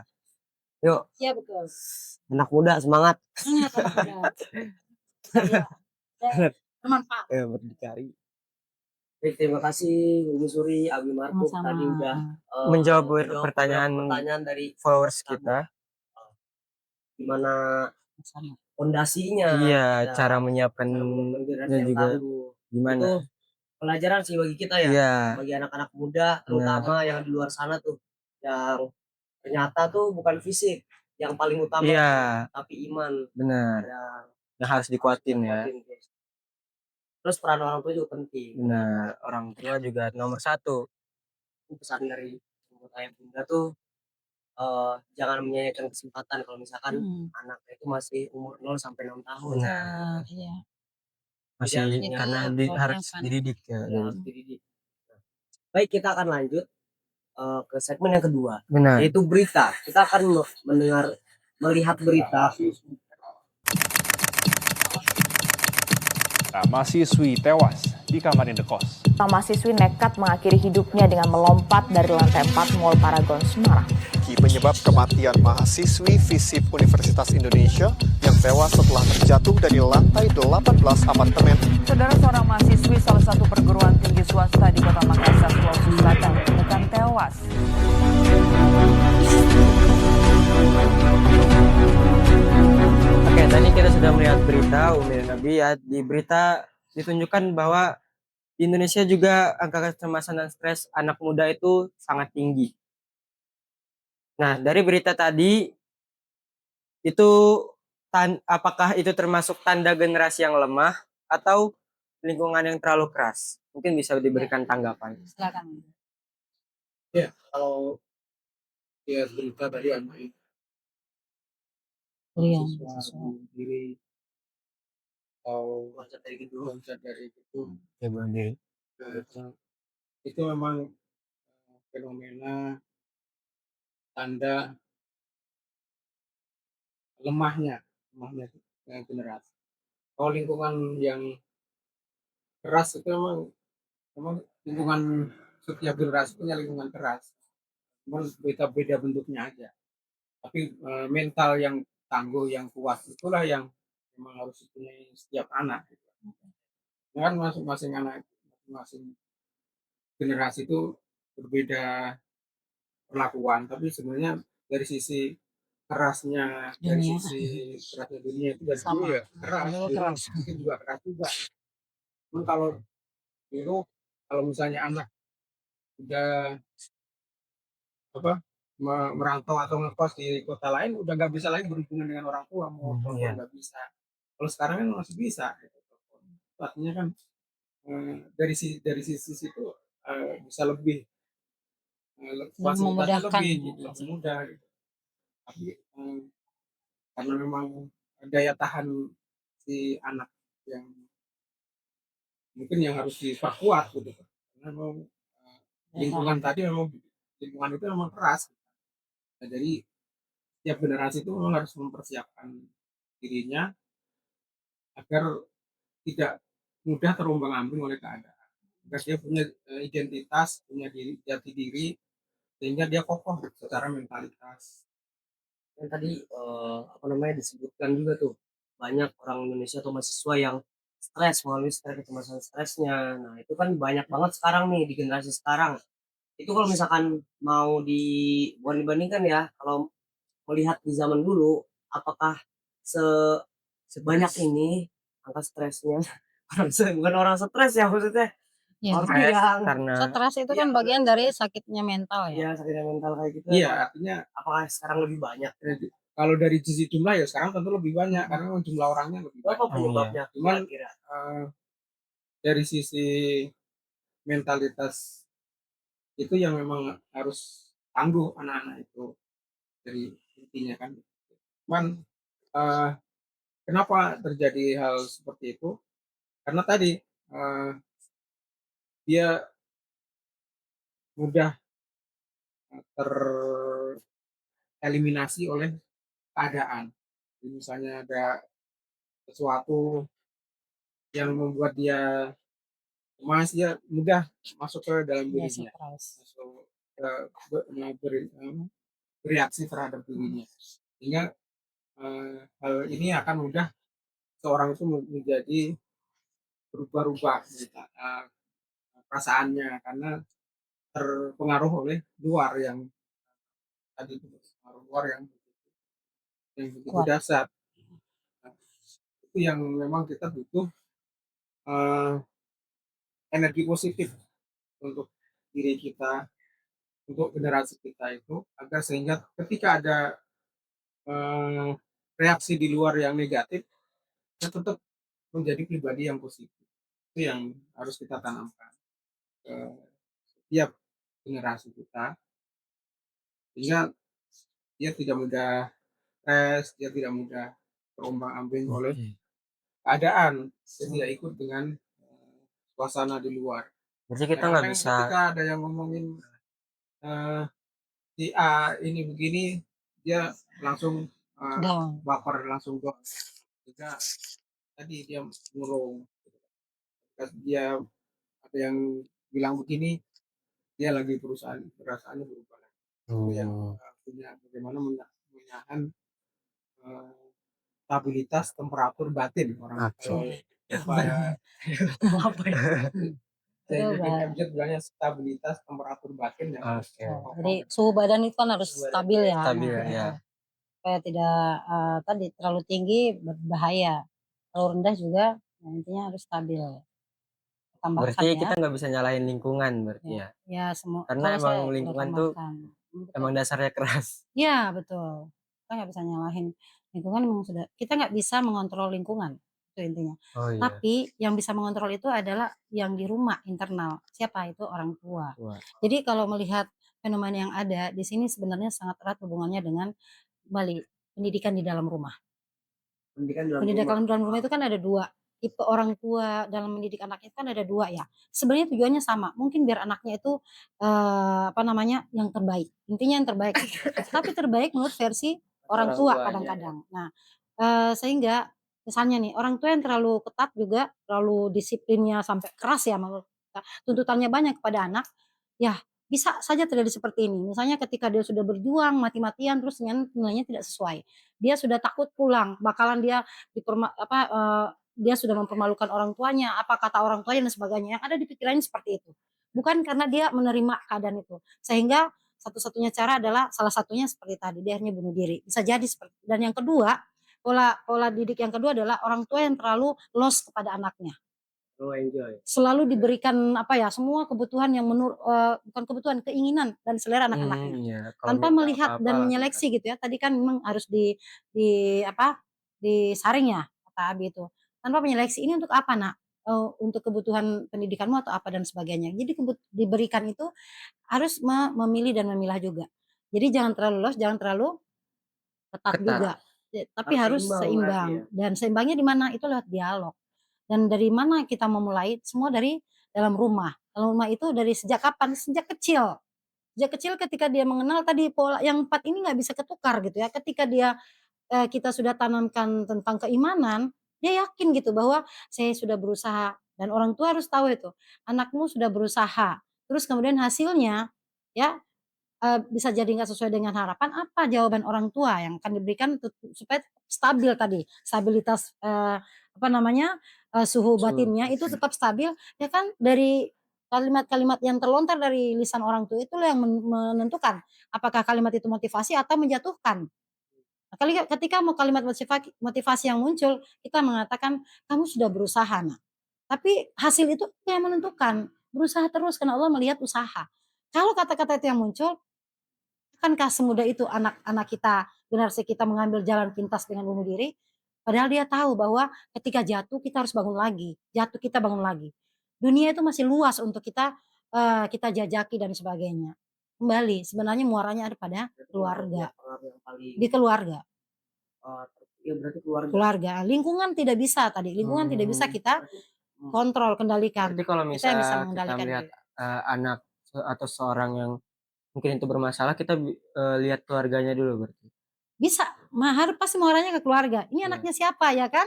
Yuk, Iya betul. anak muda semangat. Anak muda. Saya bermanfaat. Berdikari. Baik, terima kasih Umi Suri, Abi Marco Sama-sama. tadi udah Menjawab menjawab pertanyaan pertanyaan dari followers kita. gimana Sama. fondasinya, Iya, ya, cara menyiapkannya generasi yang juga tangguh. gimana? Itu pelajaran sih bagi kita ya, Iya, bagi anak-anak muda terutama yang di luar sana tuh, yang ternyata tuh bukan fisik yang paling utama, iya, tapi iman benar. Yang harus dikuatin ya. guys. Terus peran orang tua juga penting. Benar, orang tua juga nomor satu. Pesan dari ibu ayah bunda tuh jangan menyia-nyiakan kesempatan kalau misalkan anaknya itu masih umur 0 sampai 6 tahun. Nah, iya. Masih Jadi, karena harus dididik ya. harus dididik. Baik, kita akan lanjut ke segmen yang kedua, Benar. yaitu berita. Kita akan melihat berita. Nah, mahasiswi tewas di kamar indekos. Mahasiswi nekat mengakhiri hidupnya dengan melompat dari lantai 4 Mall Paragon Semarang. Penyebab kematian mahasiswi FISIP Universitas Indonesia yang tewas setelah terjatuh dari lantai 18 apartemen. Saudara, seorang mahasiswi salah satu perguruan tinggi swasta di Kota Makassar, Sulawesi Selatan ditemukan tewas. Oke, tadi kita sudah melihat berita Umi dan Nabi ya. Di berita ditunjukkan bahwa di Indonesia juga angka kecemasan dan stres anak muda itu sangat tinggi. Nah, dari berita tadi itu apakah itu termasuk tanda generasi yang lemah atau lingkungan yang terlalu keras? Mungkin bisa diberikan tanggapan. Silakan. Ya, kalau dia berita tadi anak itu mahasiswa bunuh diri atau loncat dari gedung, Ya, bunuh diri. itu memang fenomena tanda lemahnya generasi. Kalau lingkungan yang keras itu memang lingkungan, setiap generasi punya lingkungan keras, cuman beda-beda bentuknya aja. Tapi mental yang tangguh, yang kuat itulah yang memang harus dipunyai setiap anak. Gitu. Kan masing-masing anak, masing-masing generasi itu berbeda perlakuan, tapi sebenarnya dari sisi kerasnya, dari sisi kerasnya dunia itu dari dulu ya keras, mungkin juga keras juga. Cuman kalau dulu, kalau misalnya anak udah merantau atau ngekos di kota lain, udah nggak bisa lagi berhubungan dengan orang tua, mau telepon nggak bisa. Kalau sekarang kan masih bisa, gitu. Artinya kan dari sisi situ bisa lebih fasilitasnya memudahkan. lebih gitu, lebih mudah gitu. Tapi karena memang daya tahan si anak yang mungkin yang harus diperkuat gitu, karena memang lingkungan tadi memang lingkungan itu memang keras. Nah, jadi setiap generasi itu memang harus mempersiapkan dirinya agar tidak mudah terombang-ambing oleh keadaan. Agar dia punya identitas, punya jati diri, sehingga dia kokoh secara mentalitas. Yang tadi disebutkan juga tuh banyak orang Indonesia atau mahasiswa yang stres, melalui stres, kecemasan stresnya. Nah, itu kan banyak banget sekarang nih di generasi sekarang. Itu kalau misalkan mau dibandingkan ya, kalau melihat di zaman dulu, apakah sebanyak ini angka stresnya? Bukan orang stres ya maksudnya. Ya. Orang yang Karena Stres itu kan bagian dari sakitnya mental ya. ya sakitnya mental kayak gitu. Iya, artinya Apakah sekarang lebih banyak? kalau dari sisi jumlah ya sekarang tentu lebih banyak karena memang jumlah orangnya lebih Apa banyak. penyebabnya? Cuman Kira-kira? dari sisi mentalitas itu yang memang harus tangguh anak-anak itu, dari intinya kan. Cuman kenapa terjadi hal seperti itu? Karena tadi dia mudah tereliminasi oleh keadaan. Jadi misalnya ada sesuatu yang membuat dia cemas, dia mudah masuk ke dalam Ya, dirinya, stres. masuk ke bereaksi terhadap dirinya. Sehingga hal ini akan mudah seorang itu menjadi berubah-ubah perasaannya karena terpengaruh oleh luar yang tadi itu pengaruh luar yang begitu Kuat. dahsyat. Nah, itu yang memang kita butuh energi positif untuk diri kita, untuk generasi kita itu, agar sehingga ketika ada reaksi di luar yang negatif, kita tetap menjadi pribadi yang positif. Itu yang harus kita tanamkan ke setiap generasi kita, sehingga dia tidak mudah stres, dia tidak mudah terombang-ambing oleh keadaan, dia tidak ikut dengan suasana di luar. Berarti kita nggak Kadang-kadang bisa. ketika ada yang ngomongin si A ini begini, dia langsung baper, langsung down. Juga tadi dia murung. Ketika dia ada yang bilang begini, dia lagi perasaannya berubah lagi. Itu yang punya bagaimana menahan stabilitas temperatur batin orang. Supaya saya bilangnya stabilitas temperatur batin yang Jadi suhu badan itu kan harus stabil ya. Stabil ya. Supaya tidak tadi terlalu tinggi berbahaya, terlalu rendah juga, intinya harus stabil. Tambahkan Berarti ya. kita nggak bisa nyalahin lingkungan berarti ya. Ya semua. Karena emang lingkungan tuh emang dasarnya keras. Ya betul. Kita nggak bisa nyalahin lingkungan, memang sudah. Kita nggak bisa mengontrol lingkungan, itu intinya. Oh iya. Tapi yang bisa mengontrol itu adalah yang di rumah internal. Siapa? Itu orang tua. Jadi kalau melihat fenomena yang ada di sini sebenarnya sangat erat hubungannya dengan kembali pendidikan di dalam rumah. Pendidikan dalam rumah itu kan ada dua tipe orang tua dalam mendidik anak itu kan ada dua ya. Sebenarnya tujuannya sama. Mungkin biar anaknya itu yang terbaik. Intinya yang terbaik. Tapi terbaik menurut versi orang tua kadang-kadang. Nah, sehingga misalnya nih orang tua yang terlalu ketat juga, terlalu disiplinnya sampai keras ya, tuntutannya banyak kepada anak, ya bisa saja terjadi seperti ini. Misalnya ketika dia sudah berjuang mati-matian terus nilainya tidak sesuai. Dia sudah takut pulang, bakalan dia dia sudah mempermalukan orang tuanya, apa kata orang tuanya dan sebagainya. Yang ada di pikirannya seperti itu. Bukan karena dia menerima keadaan itu. Sehingga satu-satunya cara adalah salah satunya seperti tadi, dia akhirnya bunuh diri. Bisa jadi seperti itu. Dan yang kedua, pola didik yang kedua adalah orang tua yang terlalu loss kepada anaknya. Selalu diberikan semua kebutuhan yang bukan kebutuhan, keinginan dan selera anak-anaknya. Tanpa melihat dan menyeleksi gitu ya. Tadi kan memang harus disaring ya kata Abi itu. Tanpa menyeleksi ini untuk apa nak? Untuk kebutuhan pendidikanmu atau apa dan sebagainya. Jadi diberikan itu harus memilih dan memilah juga. Jadi jangan terlalu loss, jangan terlalu ketat juga. Tapi harus seimbang. Dan seimbangnya di mana? Itu lewat dialog. Dan dari mana kita memulai? Semua dari dalam rumah. Dalam rumah itu dari sejak kapan? Sejak kecil. Sejak kecil ketika dia mengenal tadi pola yang 4 ini nggak bisa ketukar gitu ya. Ketika dia kita sudah tanamkan tentang keimanan, dia yakin gitu bahwa saya sudah berusaha, dan orang tua harus tahu itu. Anakmu sudah berusaha. Terus kemudian hasilnya ya bisa jadi nggak sesuai dengan harapan, apa jawaban orang tua yang akan diberikan supaya stabil tadi, stabilitas suhu batinnya itu tetap stabil ya kan. Dari kalimat-kalimat yang terlontar dari lisan orang tua itulah yang menentukan apakah kalimat itu motivasi atau menjatuhkan. Ketika mau kalimat motivasi yang muncul, kita mengatakan kamu sudah berusaha nak. Tapi hasil itu yang menentukan. Berusaha terus karena Allah melihat usaha. Kalau kata-kata itu yang muncul, akankah semudah itu anak-anak kita, generasi kita mengambil jalan pintas dengan bunuh diri? Padahal dia tahu bahwa ketika jatuh kita harus bangun lagi. Jatuh kita bangun lagi. Dunia itu masih luas untuk kita jajaki dan sebagainya. Kembali sebenarnya muaranya ada pada keluarga. Di keluarga. Berarti keluarga. Keluarga. Lingkungan tidak bisa tadi. Lingkungan tidak bisa kita kontrol, kendalikan. Berarti kalau Kita yang bisa misalnya kita mengendalikan melihat anak atau seorang yang mungkin itu bermasalah, kita lihat keluarganya dulu berarti. Bisa, harus pasti muaranya ke keluarga. Ini anaknya siapa ya kan?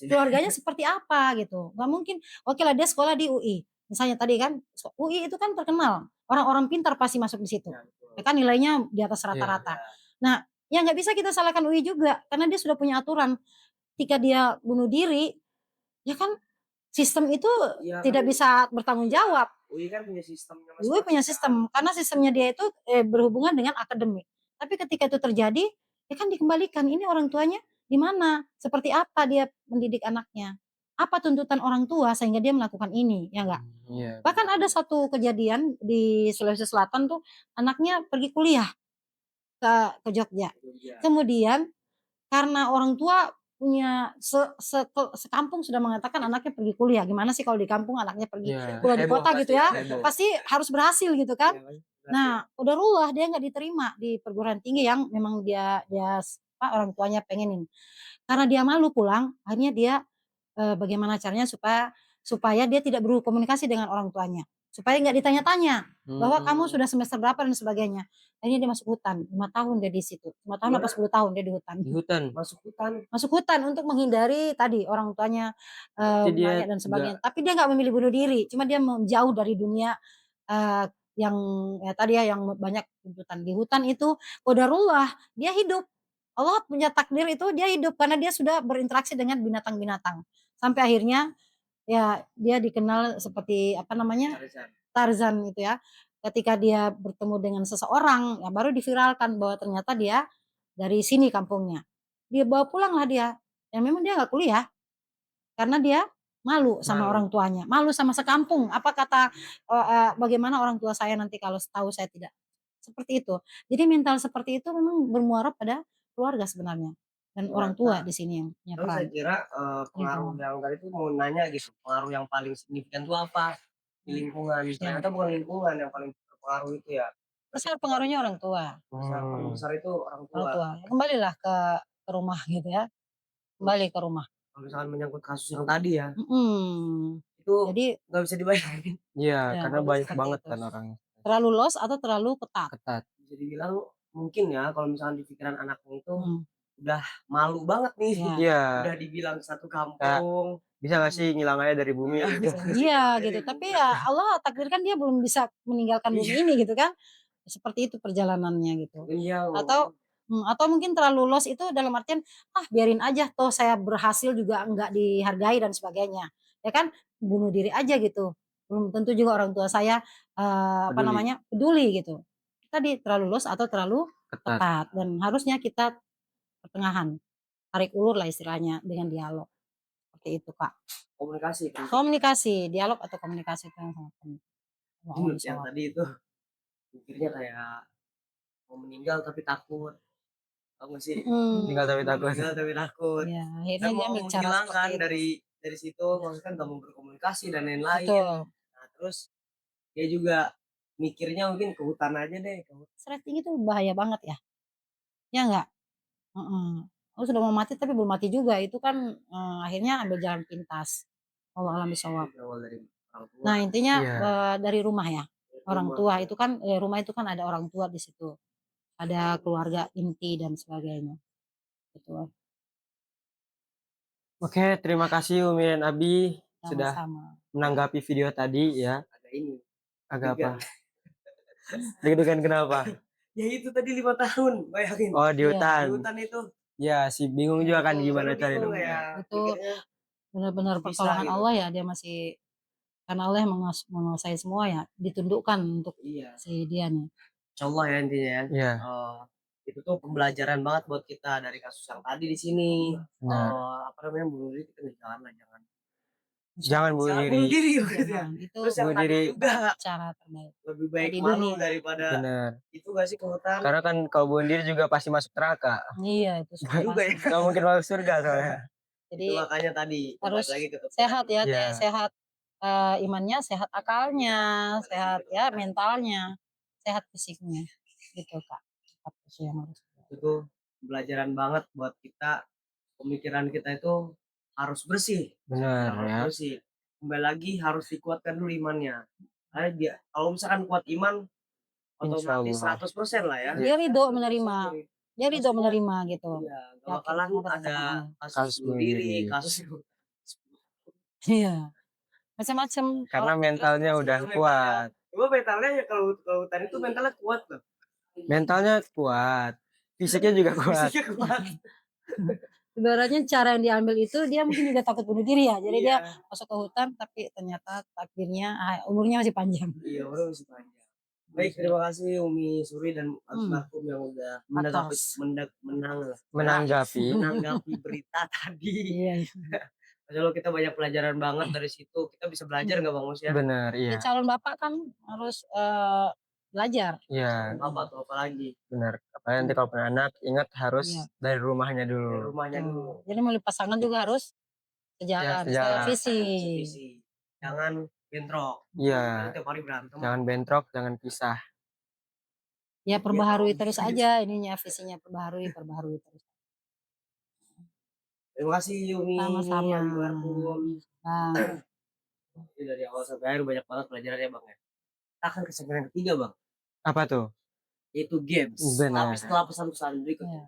Keluarganya seperti apa gitu. Gak mungkin, oke lah dia sekolah di UI. Misalnya tadi kan, UI itu kan terkenal. Orang-orang pintar pasti masuk di situ. Ya kan nilainya di atas rata-rata. Nah, ya nggak bisa kita salahkan UI juga karena dia sudah punya aturan. Ketika dia bunuh diri, ya kan sistem itu tidak bisa bertanggung jawab. UI kan punya sistemnya UI punya sistem karena sistemnya dia itu berhubungan dengan akademik. Tapi ketika itu terjadi, ya kan dikembalikan. Ini orang tuanya di mana? Seperti apa dia mendidik anaknya? Apa tuntutan orang tua sehingga dia melakukan ini? Ya enggak? Bahkan ada satu kejadian di Sulawesi Selatan tuh anaknya pergi kuliah ke Jogja. Kemudian karena orang tua punya sekampung sudah mengatakan anaknya pergi kuliah. Gimana sih kalau di kampung anaknya pergi kuliah di kota gitu ya? Pasti harus berhasil gitu kan? Nah, qadarullah dia nggak diterima di perguruan tinggi yang memang dia orang tuanya pengenin. Karena dia malu pulang, akhirnya dia bagaimana caranya supaya dia tidak berkomunikasi dengan orang tuanya, supaya nggak ditanya-tanya bahwa kamu sudah semester berapa dan sebagainya. Akhirnya dia masuk hutan 5 tahun dia di situ, 5 tahun apa 10 tahun dia di hutan. Masuk hutan untuk menghindari tadi orang tuanya banyak dan sebagainya. Tapi dia nggak memilih bunuh diri, cuma dia menjauh dari dunia yang ya tadi ya yang banyak tuntutan. Di hutan itu qadarullah dia hidup. Allah punya takdir itu dia hidup karena dia sudah berinteraksi dengan binatang-binatang. Sampai akhirnya ya dia dikenal seperti apa namanya? Tarzan itu ya. Ketika dia bertemu dengan seseorang ya baru diviralkan bahwa ternyata dia dari sini kampungnya. Dia bawa pulang lah dia. Ya memang dia nggak kuliah karena dia malu sama orang tuanya, malu sama sekampung. Apa kata bagaimana orang tua saya nanti kalau tahu saya tidak seperti itu. Jadi mental seperti itu memang bermuara pada keluarga sebenarnya dan orang tua di sini yang punya Terus peran. saya kira pengaruh yang tadi itu mau nanya gitu, pengaruh yang paling signifikan itu apa di lingkungan? Ternyata bukan lingkungan yang paling berpengaruh itu ya. Besar pengaruhnya orang tua. Paling besar itu orang tua. Orang tua. Kembalilah ke rumah gitu ya. Kembali ke rumah. Kalau misalkan menyangkut kasus yang tadi ya, itu Jadi nggak bisa dibayangin. Iya, Ya, karena banyak seperti banget itu. kan orang terlalu los atau terlalu ketat. Bisa dibilang mungkin ya kalau misalkan di pikiran anaknya itu udah malu banget nih. Iya. Udah dibilang satu kampung. Bisa gak sih ngilang aja dari bumi? Iya gitu. Tapi ya Allah takdirkan dia belum bisa meninggalkan bumi ini gitu kan. Seperti itu perjalanannya gitu. Iya. Atau mungkin terlalu los itu dalam artian biarin aja toh saya berhasil juga enggak dihargai dan sebagainya. Ya kan bunuh diri aja gitu. Belum tentu juga orang tua saya peduli gitu. Tadi terlalu los atau terlalu ketat dan harusnya kita pertengahan. Tarik ulur lah istilahnya dengan dialog. Seperti itu, Kak. Komunikasi, dialog atau komunikasi itu yang sangat penting. Yang tadi itu mikirnya kayak mau meninggal tapi takut. Tahu gak sih? Meninggal tapi takut. Ya, akhirnya dia mau bicara menghilangkan seperti itu. dari situ, maksudnya kan gak mau berkomunikasi dan lain-lain. Betul. Nah, terus dia juga mikirnya mungkin ke hutan aja deh. Stres itu bahaya banget ya. Ya enggak? Lu sudah mau mati tapi belum mati juga. Itu kan akhirnya ambil jalan pintas. Allah alam bisawab. Nah, intinya dari rumah ya. Orang tua itu kan rumah itu kan ada orang tua di situ. Ada keluarga inti dan sebagainya. Gitu. Oke, terima kasih Umi dan Abi sudah Sama-sama. menanggapi video tadi ya. Agak apa? Deg-degan kenapa? Ya itu tadi 5 tahun, bayangin. Oh, di hutan. Di hutan itu. Ya, si bingung juga kan gimana cari ya. Itu benar-benar pertolongan Allah ya, dia masih karena Allah yang menguasai semua ya, ditundukkan untuk si dia nih. Insyaallah ya intinya ya. Iya. Itu tuh pembelajaran banget buat kita dari kasus yang tadi di sini. Bunuh diri kita jangan bunuh diri. Itu Terus yang tadi juga cara terbaik. lebih baik malu daripada itu gak sih ke hutan. Karena kan kalau bunuh diri juga pasti masuk neraka. Iya, itu juga ya. Gak mungkin masuk surga soalnya. Jadi itu makanya tadi harus lagi sehat ya, sehat imannya, sehat akalnya, sehat ya mentalnya, sehat fisiknya. Gitu, Kak. Itu pembelajaran banget buat kita, pemikiran kita itu harus bersih. Benar ya. Bersih. Kembali lagi harus dikuatkan dulu imannya. Kalau misalkan kuat iman otomatis 100% lah ya. Dia ridho menerima. Dia ridho menerima gitu. Iya, gak bakalan ada kasus bunuh diri, kasus iya. Macam-macam. Karena mentalnya udah kuat. Cuma mentalnya ya kalau hutan itu mentalnya kuat loh. Mentalnya kuat, fisiknya juga kuat. Ibaratnya cara yang diambil itu dia mungkin juga takut bunuh diri ya. Jadi dia masuk ke hutan tapi ternyata takdirnya umurnya masih panjang. Iya, umurnya masih panjang. Baik, terima kasih Umi Suri dan almarhum yang udah menanggapi berita tadi. Iya. Kalau kita banyak pelajaran banget dari situ, kita bisa belajar nggak Bang Mus ya? Benar, Ya, iya. calon bapak kan harus belajar. Iya. Bapak tuh apalagi. Benar. Apalagi nanti kalau punya anak, ingat harus dari rumahnya dulu. Dari rumahnya dulu. Jadi milih pasangan juga harus sejalan, visi. Jangan bentrok. Iya. Tiap hari berantem. Jangan bentrok, jangan pisah. Ya perbaharui terus aja ininya, visinya perbaharui terus. Terima kasih Umi. Sama-sama. Almarhum. Dari awal sampai akhir banyak banget pelajaran ya Bang ya. Kita akan ke segmen yang ketiga Bang. Apa tuh? Itu games. Benar. Setelah pesan-pesan berikut. Ya.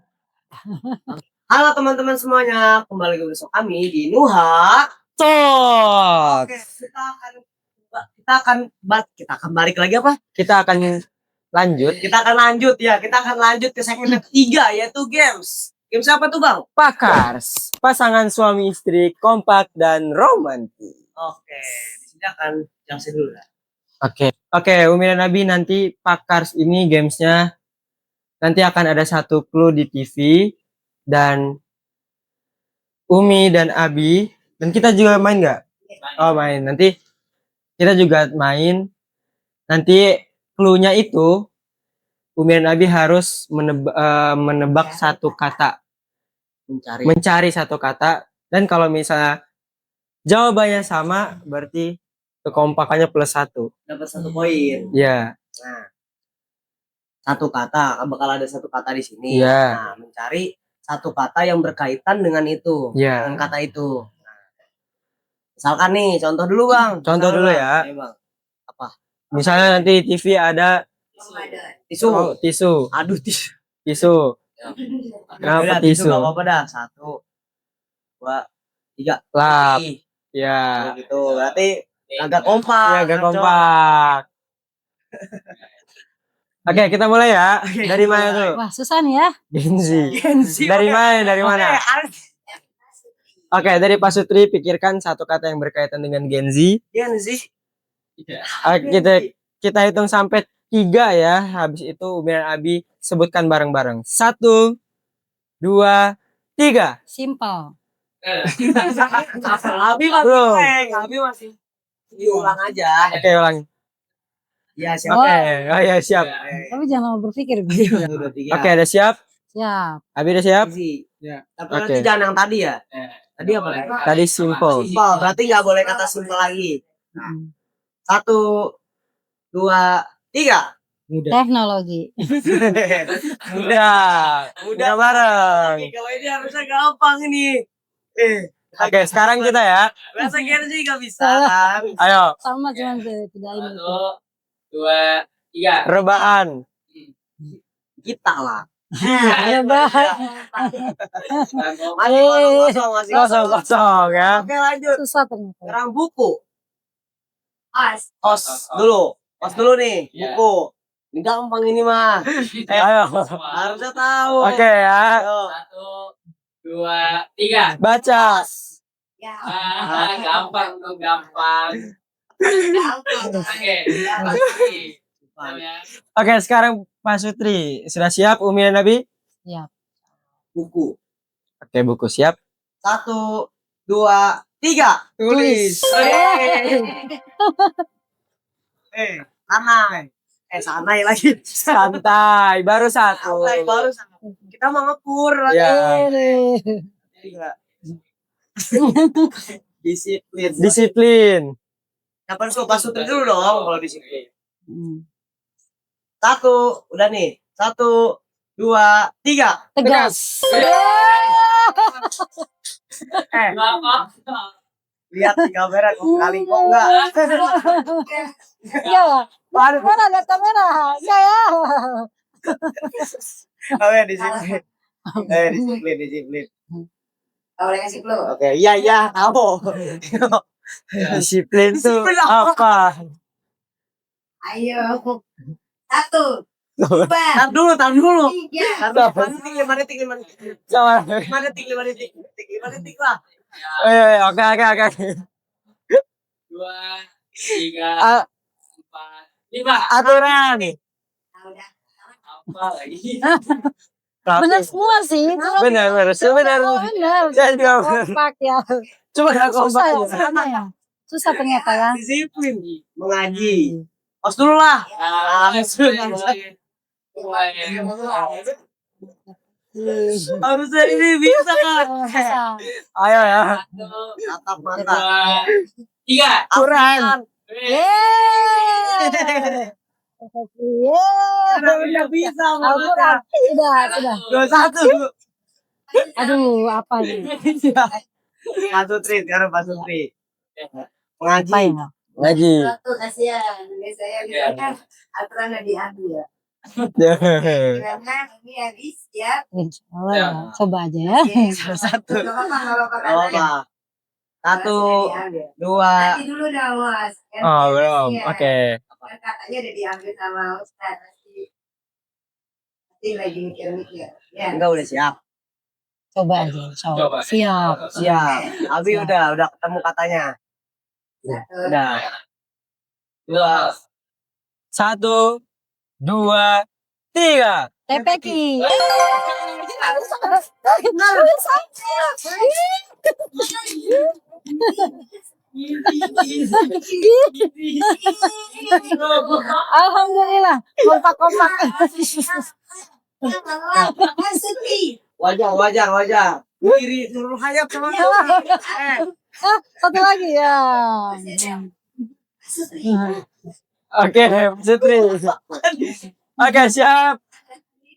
Halo teman-teman semuanya, kembali lagi bersama kami di Nuha Talk. Oke, kita akan balik lagi apa? Kita akan lanjut ke segmen yang ketiga yaitu games. Games apa tuh Bang? Pakars. Pasangan suami istri kompak dan romantis. Oke, di sini akan jelasin dulu lah. Oke, Umi dan Abi, nanti Pakars ini gamesnya nanti akan ada satu clue di TV dan Umi dan Abi dan kita juga main nggak? Oh main. Nanti kita juga main. Nanti clue-nya itu Umi dan Abi harus menebak satu kata. Mencari satu kata. Dan kalau misalnya jawabannya sama, berarti kekompakannya +1. Dapat 1 poin. Iya. Nah, satu kata, bakal ada satu kata di sini. Nah, mencari satu kata yang berkaitan dengan itu, dengan kata itu. Nah, misalkan nih, contoh dulu Bang. Contoh dulu ya. Bang. Apa? Misalnya nanti TV ada tisu. Oh, tisu. Aduh, tisu. Kenapa tisu? Gak apa-apa dah. 1, 2, 3. Lap. Ya. Gitu. Berarti agak kompak. Ya, agak kompak. Oke, kita mulai ya. Dari mana tuh? Wah, susah nih ya. Genzi. Dari mana? Oke, dari Pak Sutri pikirkan satu kata yang berkaitan dengan Genzi. Kita hitung sampai 3 ya. Habis itu Umi dan Abi sebutkan bareng-bareng. 1, 2, 3. Simple. Abi masih diulang aja. Oke, ulang. Ya, siap. Oke. Oh ya, siap. Tapi jangan lama berpikir. Oke, udah siap? Siap. Abi udah siap? Ya. Tapi nanti jangan yang tadi ya. Tadi apa? Tadi simple. Berarti nggak boleh kata simple lagi. 1, 2, 3. Teknologi. Udah bareng. Kalau ini harusnya gampang ini. Oke, sekarang kita ya. Bahasa Genzi nggak bisa kan? Ayo. Sama cuman tidak ini. 1, 2, 3. Rebahan. Kita lah. Rebahan. Masih Kosong ya. Oke, lanjut. Susah ternyata. Sekarang buku. Os dulu nih, buku. Ini gampang ini mah. Ayo. Harusnya tahu. Oke ya. 1, 2, 3. Baca. Gampang. Oke, sekarang Pak Sutri sudah siap? Umi dan Nabi? Siap. Buku. Oke, buku siap. 1, 2, 3. Tulis. Santai lagi. Santai, baru 1. Kita mau ngekur. Ya. Disiplin. Kapan suka Pak Sutri dulu dong kalau disiplin. 1, udah nih. 1, 2, 3. Tegas. Lihat di kamera kali kok enggak. Iya. Mana ada kamera? Saya. Oke, disiplin. Disiplin. Boleh kasih clue. Oke, iya, tahu. Disiplin tuh apa? Ayo. 1, Tar dulu. Tar dulu. Mana tik Sama. lah. Oke. 2, 3, 4, 5. Aturan. Apa lagi? Benar semua sih. Benar. Benar. Saya juga benar. Kompak ya. Coba kalau Susah ya, kompak. sama ya. Susah ternyata ya. Disiplin. Mengaji. Os dulu lah. Harusnya ini bisa kan? Ayo ya. Tatap mata. 3. Kurang. Udah bisa. Sudah. 2-1. Aduh, apa ini? Satu tri, sekarang Pak Sutri. Apa Mengaji. ya? Ngaji. Satu kasihan, saya bilang kan aturan diadu ya. Karena ini habis ya. Oh, ya. Coba aja ya. Satu. Gak apa-apa. Oh, Pak. 1, 2. Nanti dulu dah Mas. Oh, belum. Iya. Oke. Katanya udah diambil sama Ustaz. Nanti lagi mikir-mikir. Ya. Enggak udah siap. Coba aja. Coba. Siap. Siap. Abi udah ketemu katanya. Udah. 1, 2, 3. Tepeki. Alhamdulillah. Kompak. Wajar. Kiri suruh hayap sama Satu lagi ya. Oke, Sutri. Oke, siap.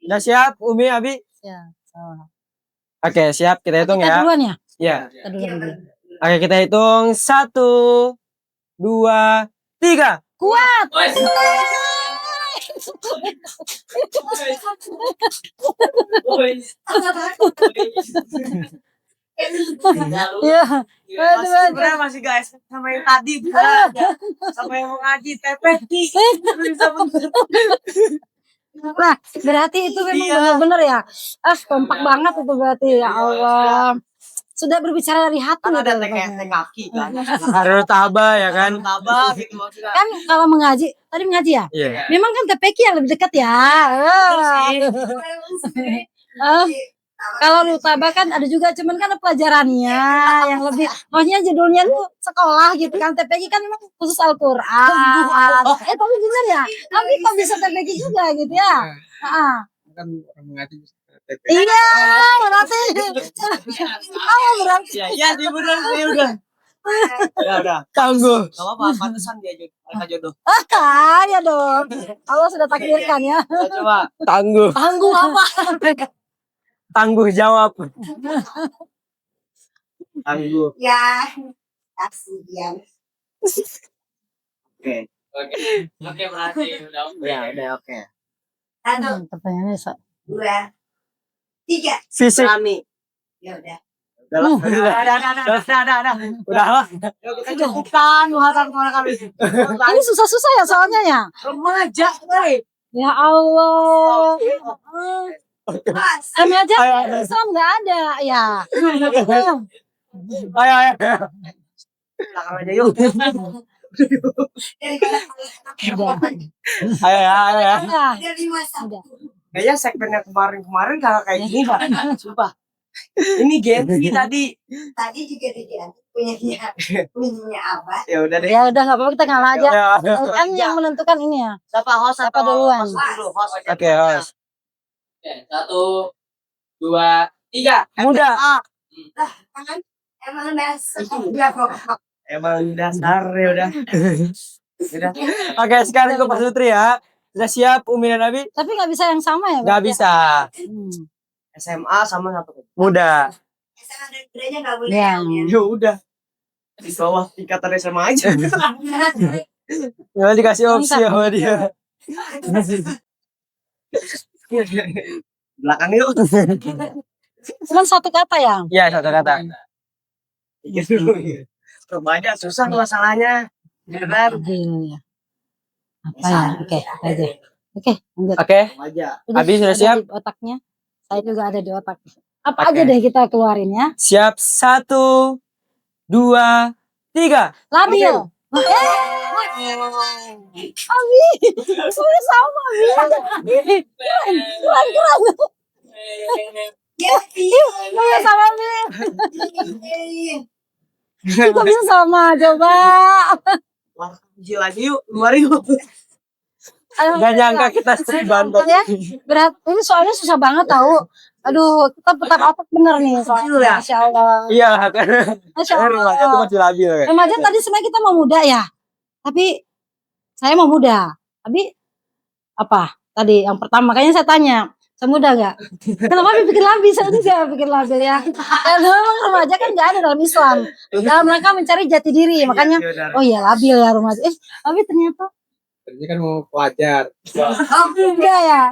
Udah siap, Umi, Abi? Ya. Oke, siap. Kita hitung Kita ya. duluan ya? Iya. Kita duluan. Oke, kita hitung 1, 2, 3. Kuat. Ya. Sebenarnya masih guys sama yang tadi sama yang mau ngaji tepeki bisa bener. Nah, berarti itu memang benar-benar ya. Kompak banget itu berarti ya Allah. Sudah berbicara dari hati Kan ada gitu. teh kaki kan. Harus tabah ya kan? Tabah gitu maksudnya. Kan kalau mengaji, tadi mengaji ya? Iya. Memang kan TPQ yang lebih dekat ya. Kalau lu tabah kan ada juga, cuman kan ada pelajarannya yang lebih, maksudnya judulnya tuh sekolah gitu kan. TPQ kan memang khusus Al-Quran. Tapi bener ya, tapi kok bisa TPQ juga gitu ya. Kan orang mengaji Iya, berarti. Berarti. Ya sih bener sih udah. Udah. Tangguh. Gak apa-apa, pantesan dia jodoh. Ya dong. Allah sudah takdirkan ya. Coba. Tangguh. Tangguh apa? Tangguh jawab. Tangguh. Ya. Kasihan. Oke. Oke, berarti udah. Udah oke. 1, Pertanyaannya 2, 3. Fisik. Rami. Ya udah. Udah lah. Kita cukupkan muhatan kami. ini susah-susah ya soalnya ya. Remaja, woi. Ya Allah. Remaja Ayo. Islam nggak ada ya. Ayo. Belakang aja yuk. Udah. Ayo ya. Udah. Dari masa. Udah. Kayaknya segmen yang kemarin kakak kayak gini Pak. Sumpah. Ini Gensi tadi. Tadi juga dia punyanya Abah. Ya udah deh. Ya udah nggak apa-apa, kita ngalah aja. Ya. Kan yang menentukan ini ya. Siapa host Siapa atau duluan? host dulu? Host. Oke, host. Oke, 1, 2, 3. Muda. Kan emang dasar enggak kok. Emang dasar ya udah. Udah. Oke, sekarang ke Pak Sutri ya. Sudah siap Umi dan Abi? Tapi nggak bisa yang sama ya. Nggak Bang? bisa. SMA sama satu. Muda. SMA dan bedanya enggak boleh. Ya. Ya udah. Di bawah tingkatan SMA aja. Nggak dikasih opsi sama dia. Belakang yuk. Cuman satu kata ya. Ya, satu kata. Pikir dulu. Banyak susah masalahnya. Ya kan? Iya. Apa ya? Oke, aja. Oke, lanjut. Oke, Udah Abi sudah ada siap? di otaknya. Saya juga ada di otak. Apa aja deh kita keluarin ya. Siap, 1, 2, 3. Labil. Abi, sebenarnya sama Abi. Keren. Iya sama Abi. Kita bisa sama, coba. Lagi yuk, mari yuk. Gak nyangka kita sebantet. Ya, berat. Ini soalnya susah banget tahu. Aduh, kita putar otak bener nih soalnya. Masya Allah. Iya, karena Masya remaja itu Allah. masih labil. Kan? Remaja tadi sebenarnya kita mau muda ya. Tapi saya mau muda. Tapi apa? Tadi yang pertama kayaknya saya tanya. Saya muda gak? Kenapa bikin labil? Saya juga bikin labil ya. Karena memang remaja kan gak ada dalam Islam. Dalam rangka mencari jati diri. Makanya, oh iya labil ya remaja. Tapi ternyata. Ini kan mau pelajar. Oh enggak ya.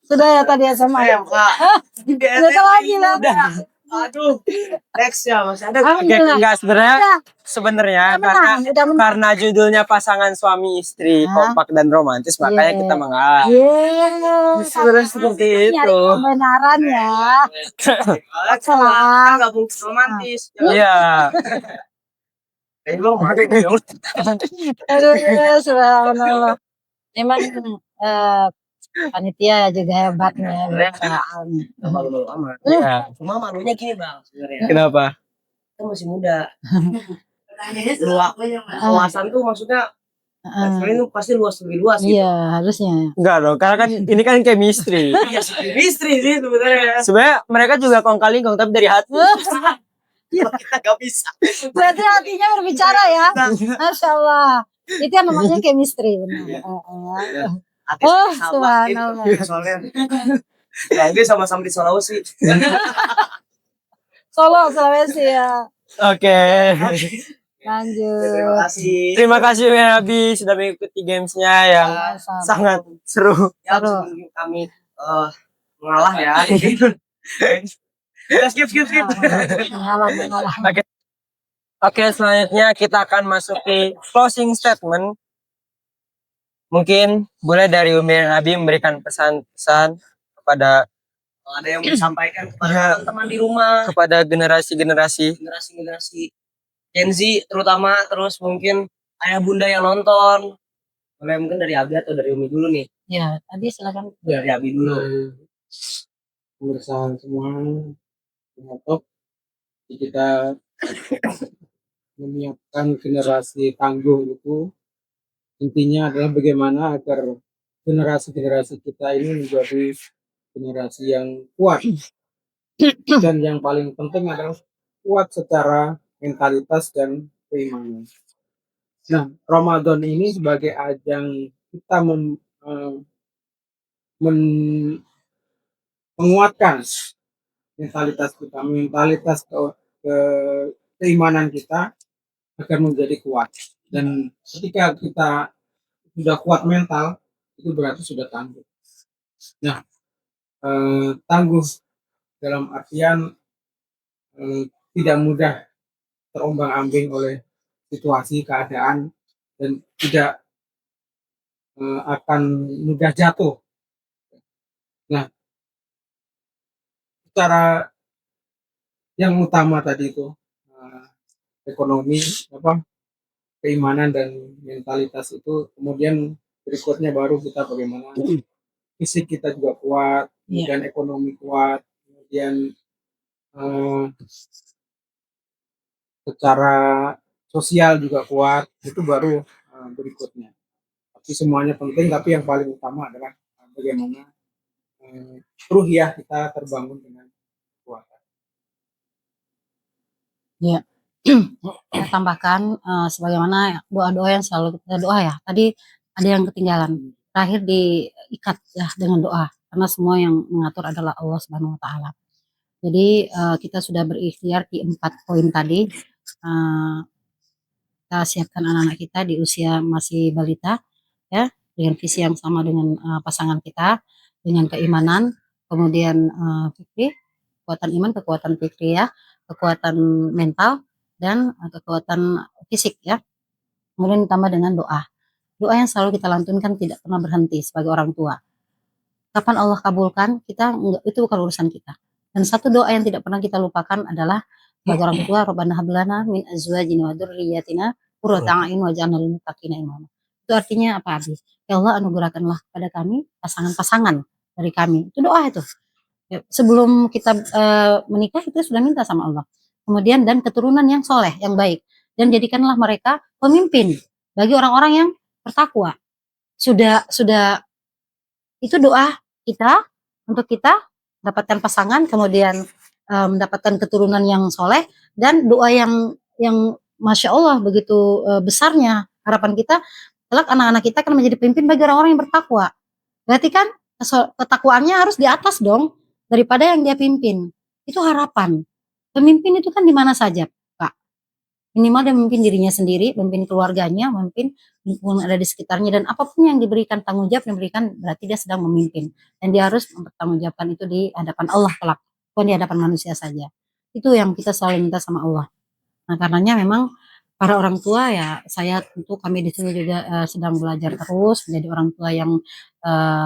Sudah ya tadi ya sama ya. Udah lagi lah. Aduh, next ya masih ada. Oke, enggak sebenarnya karena judulnya pasangan suami istri kompak dan romantis makanya kita mengalah. Sebenarnya seperti itu. Nyari kebenaran ya. Salah, nggak mungkin romantis. Iya. Aduh, subhanallah. Memang panitia juga hebatnya. Cuma malunya gini bang, sebenarnya. Kenapa? Kita masih muda. Luasan tuh maksudnya, sebenarnya pasti lebih luas. Gitu. Iya, harusnya. Enggak dong, karena kan ini kan chemistry. Iya, istri sih sebenarnya. Sebenarnya mereka juga kong kali kong tapi dari hati. Kita gak bisa. Berarti hatinya berbicara ya. Masya Allah. Itu yang namanya chemistry benar. Oh, subhanallah. Soalnya, dia sama-sama di Sulawesi. Solo, Sulawesi ya. Oke. Lanjut. Terima kasih. Terima kasih Nabi sudah mengikuti gamesnya yang sangat seru. Ya, kami mengalah ya. Skip. Oke, selanjutnya kita akan masuki closing statement. Mungkin boleh dari Umi dan Abi memberikan pesan-pesan kepada ada yang mau disampaikan kepada teman-teman di rumah, kepada generasi Gen Z terutama, terus mungkin ayah bunda yang nonton. Boleh mungkin dari Abi atau dari Umi dulu nih. Ya, tadi silakan. Dari Abi dulu. Pemirsa semua, top kita menyiapkan generasi tangguh itu intinya adalah bagaimana agar generasi kita ini menjadi generasi yang kuat dan yang paling penting adalah kuat secara mentalitas dan keimanan. Nah, Ramadan ini sebagai ajang kita menguatkan mentalitas kita, keimanan kita agar menjadi kuat. Dan ketika kita sudah kuat mental, itu berarti sudah tangguh. Nah, tangguh dalam artian tidak mudah terombang-ambing oleh situasi, keadaan, dan tidak akan mudah jatuh. Nah, secara yang utama tadi itu ekonomi, keimanan dan mentalitas itu, kemudian berikutnya baru kita bagaimana fisik kita juga kuat, kemudian ekonomi kuat, kemudian secara sosial juga kuat, itu baru berikutnya. Tapi semuanya penting, tapi yang paling utama adalah bagaimana ruhiyah kita terbangun dengan kuat. Ya. Saya tambahkan sebagaimana doa-doa yang selalu kita doa ya. Tadi ada yang ketinggalan. Terakhir diikat ya dengan doa, karena semua yang mengatur adalah Allah Subhanahu wa taala. Jadi kita sudah berikhtiar di 4 poin tadi. Kita siapkan anak-anak kita di usia masih balita ya, dengan visi yang sama dengan pasangan kita, dengan keimanan, kemudian fikri, kekuatan iman, kekuatan fikri ya, kekuatan mental, dan kekuatan fisik ya, kemudian ditambah dengan doa. doa yang selalu kita lantunkan tidak pernah berhenti sebagai orang tua. Kapan Allah kabulkan, kita enggak, itu bukan urusan kita. Dan satu doa yang tidak pernah kita lupakan adalah sebagai orang tua, Rabbana hab lana min azwajina wa dzurriyyatina qurrata a'yun waj'alna lil muttaqina imama. Itu artinya apa, Abi? Ya Allah, anugerahkanlah kepada kami pasangan-pasangan dari kami. Itu doa itu. Ya, sebelum kita menikah kita sudah minta sama Allah. Kemudian dan keturunan yang soleh, yang baik. Dan jadikanlah mereka pemimpin bagi orang-orang yang bertakwa. Sudah itu doa kita untuk kita dapatkan pasangan, kemudian mendapatkan keturunan yang soleh, dan doa yang masya Allah begitu besarnya harapan kita, kelak anak-anak kita akan menjadi pemimpin bagi orang-orang yang bertakwa. Berarti kan ketakwaannya harus di atas dong daripada yang dia pimpin. Itu harapan. Pemimpin itu kan di mana saja, Pak. Minimal dia memimpin dirinya sendiri, memimpin keluarganya, memimpin lingkungan ada di sekitarnya, dan apapun yang diberikan tanggung jawab yang diberikan berarti dia sedang memimpin, dan dia harus mempertanggungjawabkan itu di hadapan Allah kelak, bukan di hadapan manusia saja. Itu yang kita selalu minta sama Allah. Nah, karenanya memang para orang tua, ya saya tentu kami di sini juga sedang belajar terus menjadi orang tua yang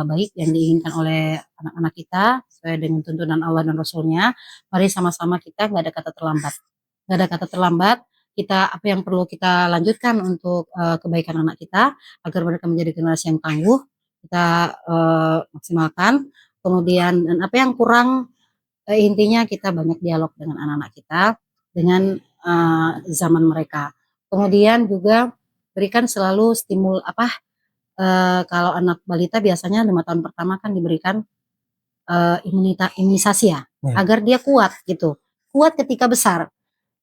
baik yang diinginkan oleh anak-anak kita sesuai dengan tuntunan Allah dan Rasulnya. Mari sama-sama kita, nggak ada kata terlambat, nggak ada kata terlambat. Kita apa yang perlu kita lanjutkan untuk kebaikan anak kita agar mereka menjadi generasi yang tangguh, kita maksimalkan. Kemudian dan apa yang kurang, intinya kita banyak dialog dengan anak-anak kita dengan zaman mereka. Kemudian juga berikan selalu stimul kalau anak balita biasanya 5 tahun pertama kan diberikan imunisasi ya, agar dia kuat gitu, kuat ketika besar.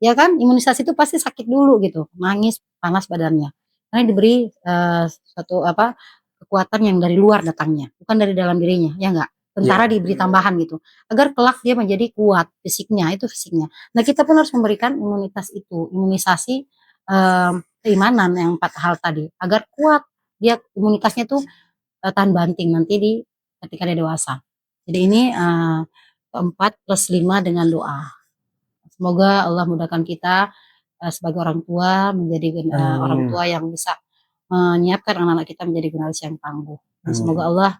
Ya kan, imunisasi itu pasti sakit dulu gitu, nangis, panas badannya. Karena diberi suatu kekuatan yang dari luar datangnya, bukan dari dalam dirinya, ya enggak? Tentara diberi tambahan gitu, agar kelak dia menjadi kuat fisiknya, itu fisiknya. Nah, kita pun harus memberikan imunitas itu, imunisasi keimanan yang 4 hal tadi, agar kuat dia imunitasnya tuh tahan banting nanti ketika dia dewasa. Jadi ini keempat plus 5 dengan doa. Semoga Allah mudahkan kita sebagai orang tua menjadi orang tua yang bisa menyiapkan anak-anak kita menjadi generasi yang tangguh. Dan semoga Allah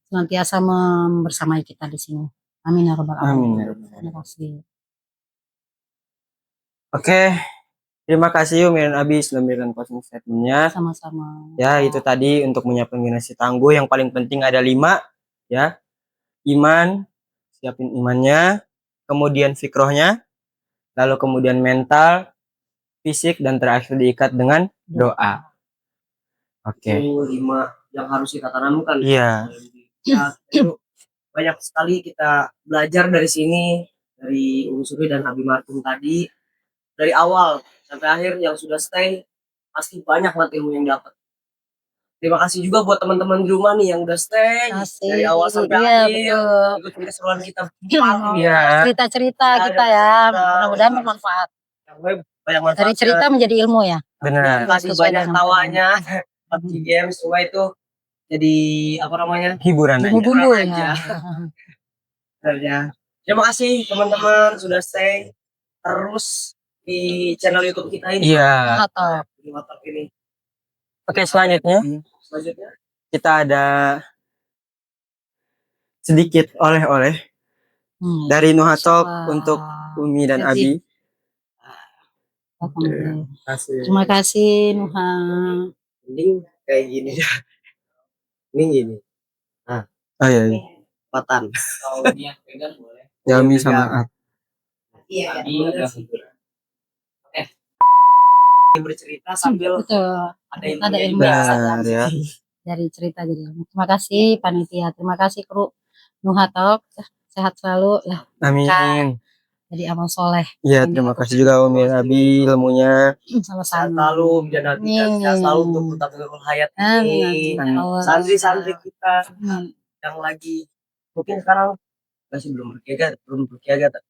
senantiasa membersamai kita di sini. Amin ya rabbal alamin. Terima kasih. Oke, terima kasih Umi dan Abi sudah memberikan closing statementnya. Sama-sama. Ya, itu tadi untuk menyiapkan generasi tangguh yang paling penting ada 5 ya. Iman, siapin imannya, kemudian fikrohnya, lalu kemudian mental, fisik, dan terakhir diikat dengan doa. Oke. 5 yang harus kita tanamkan. Iya. Ya, banyak sekali kita belajar dari sini, dari Umi Suri dan Abi Martum tadi, dari awal sampai akhir yang sudah stay pasti banyak banget ilmu yang dapat. Terima kasih juga buat teman-teman di rumah nih yang udah stay dari awal sampai akhir, ikutin keseruan kita. Cerita-cerita kita ya, mudah-mudahan bermanfaat. Banyak manfaat. Dari cerita menjadi ilmu ya. Benar. Terima kasih banyak tawanya, PUBG Games semua itu jadi Hiburan aja. Bumbu ya. Terima kasih teman-teman sudah stay terus di channel YouTube kita ini. Iya. Di Motor ini. Oke, selanjutnya kita ada sedikit oleh-oleh dari Nuha Talk untuk Umi dan Abi. Terima kasih Nuha. Mending kayak gini ya. Ini gini. Nah, Oh iya. patan. Ya Umi sama Iya. Bercerita sambil ada ilmu Benar ya. dari cerita jadi. Terima kasih panitia, terima kasih kru Nuha Talk, sehat selalu ya. Amin. Jadi amal soleh. Iya, terima kasih juga Umi dan Abi ilmunya. Sama-sama. selalu menjadi selalu untuk tetap hayat ini. Santri-santri kita yang lagi mungkin sekarang masih belum berkegiatan.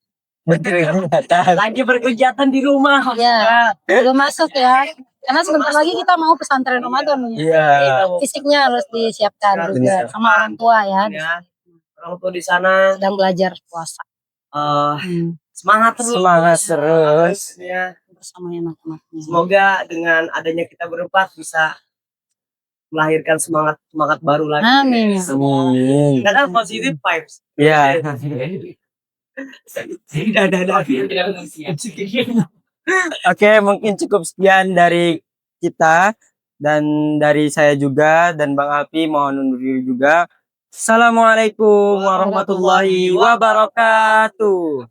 Lagi berkegiatan di rumah. Ya, belum masuk ya. Karena sebentar lagi kita mau pesantren Ramadan. Iya. Fisiknya harus disiapkan juga sama orang tua ya. Orang tua di sana sedang belajar puasa. Semangat terus. Ya. Bersama anak-anaknya. Semoga dengan adanya kita berempat bisa melahirkan semangat baru lagi. Amin. Amin. Kadang positive vibes. Ya. Oke, mungkin cukup sekian dari kita dan dari saya juga dan Bang Alpi mohon undur diri juga. Assalamualaikum warahmatullahi wabarakatuh.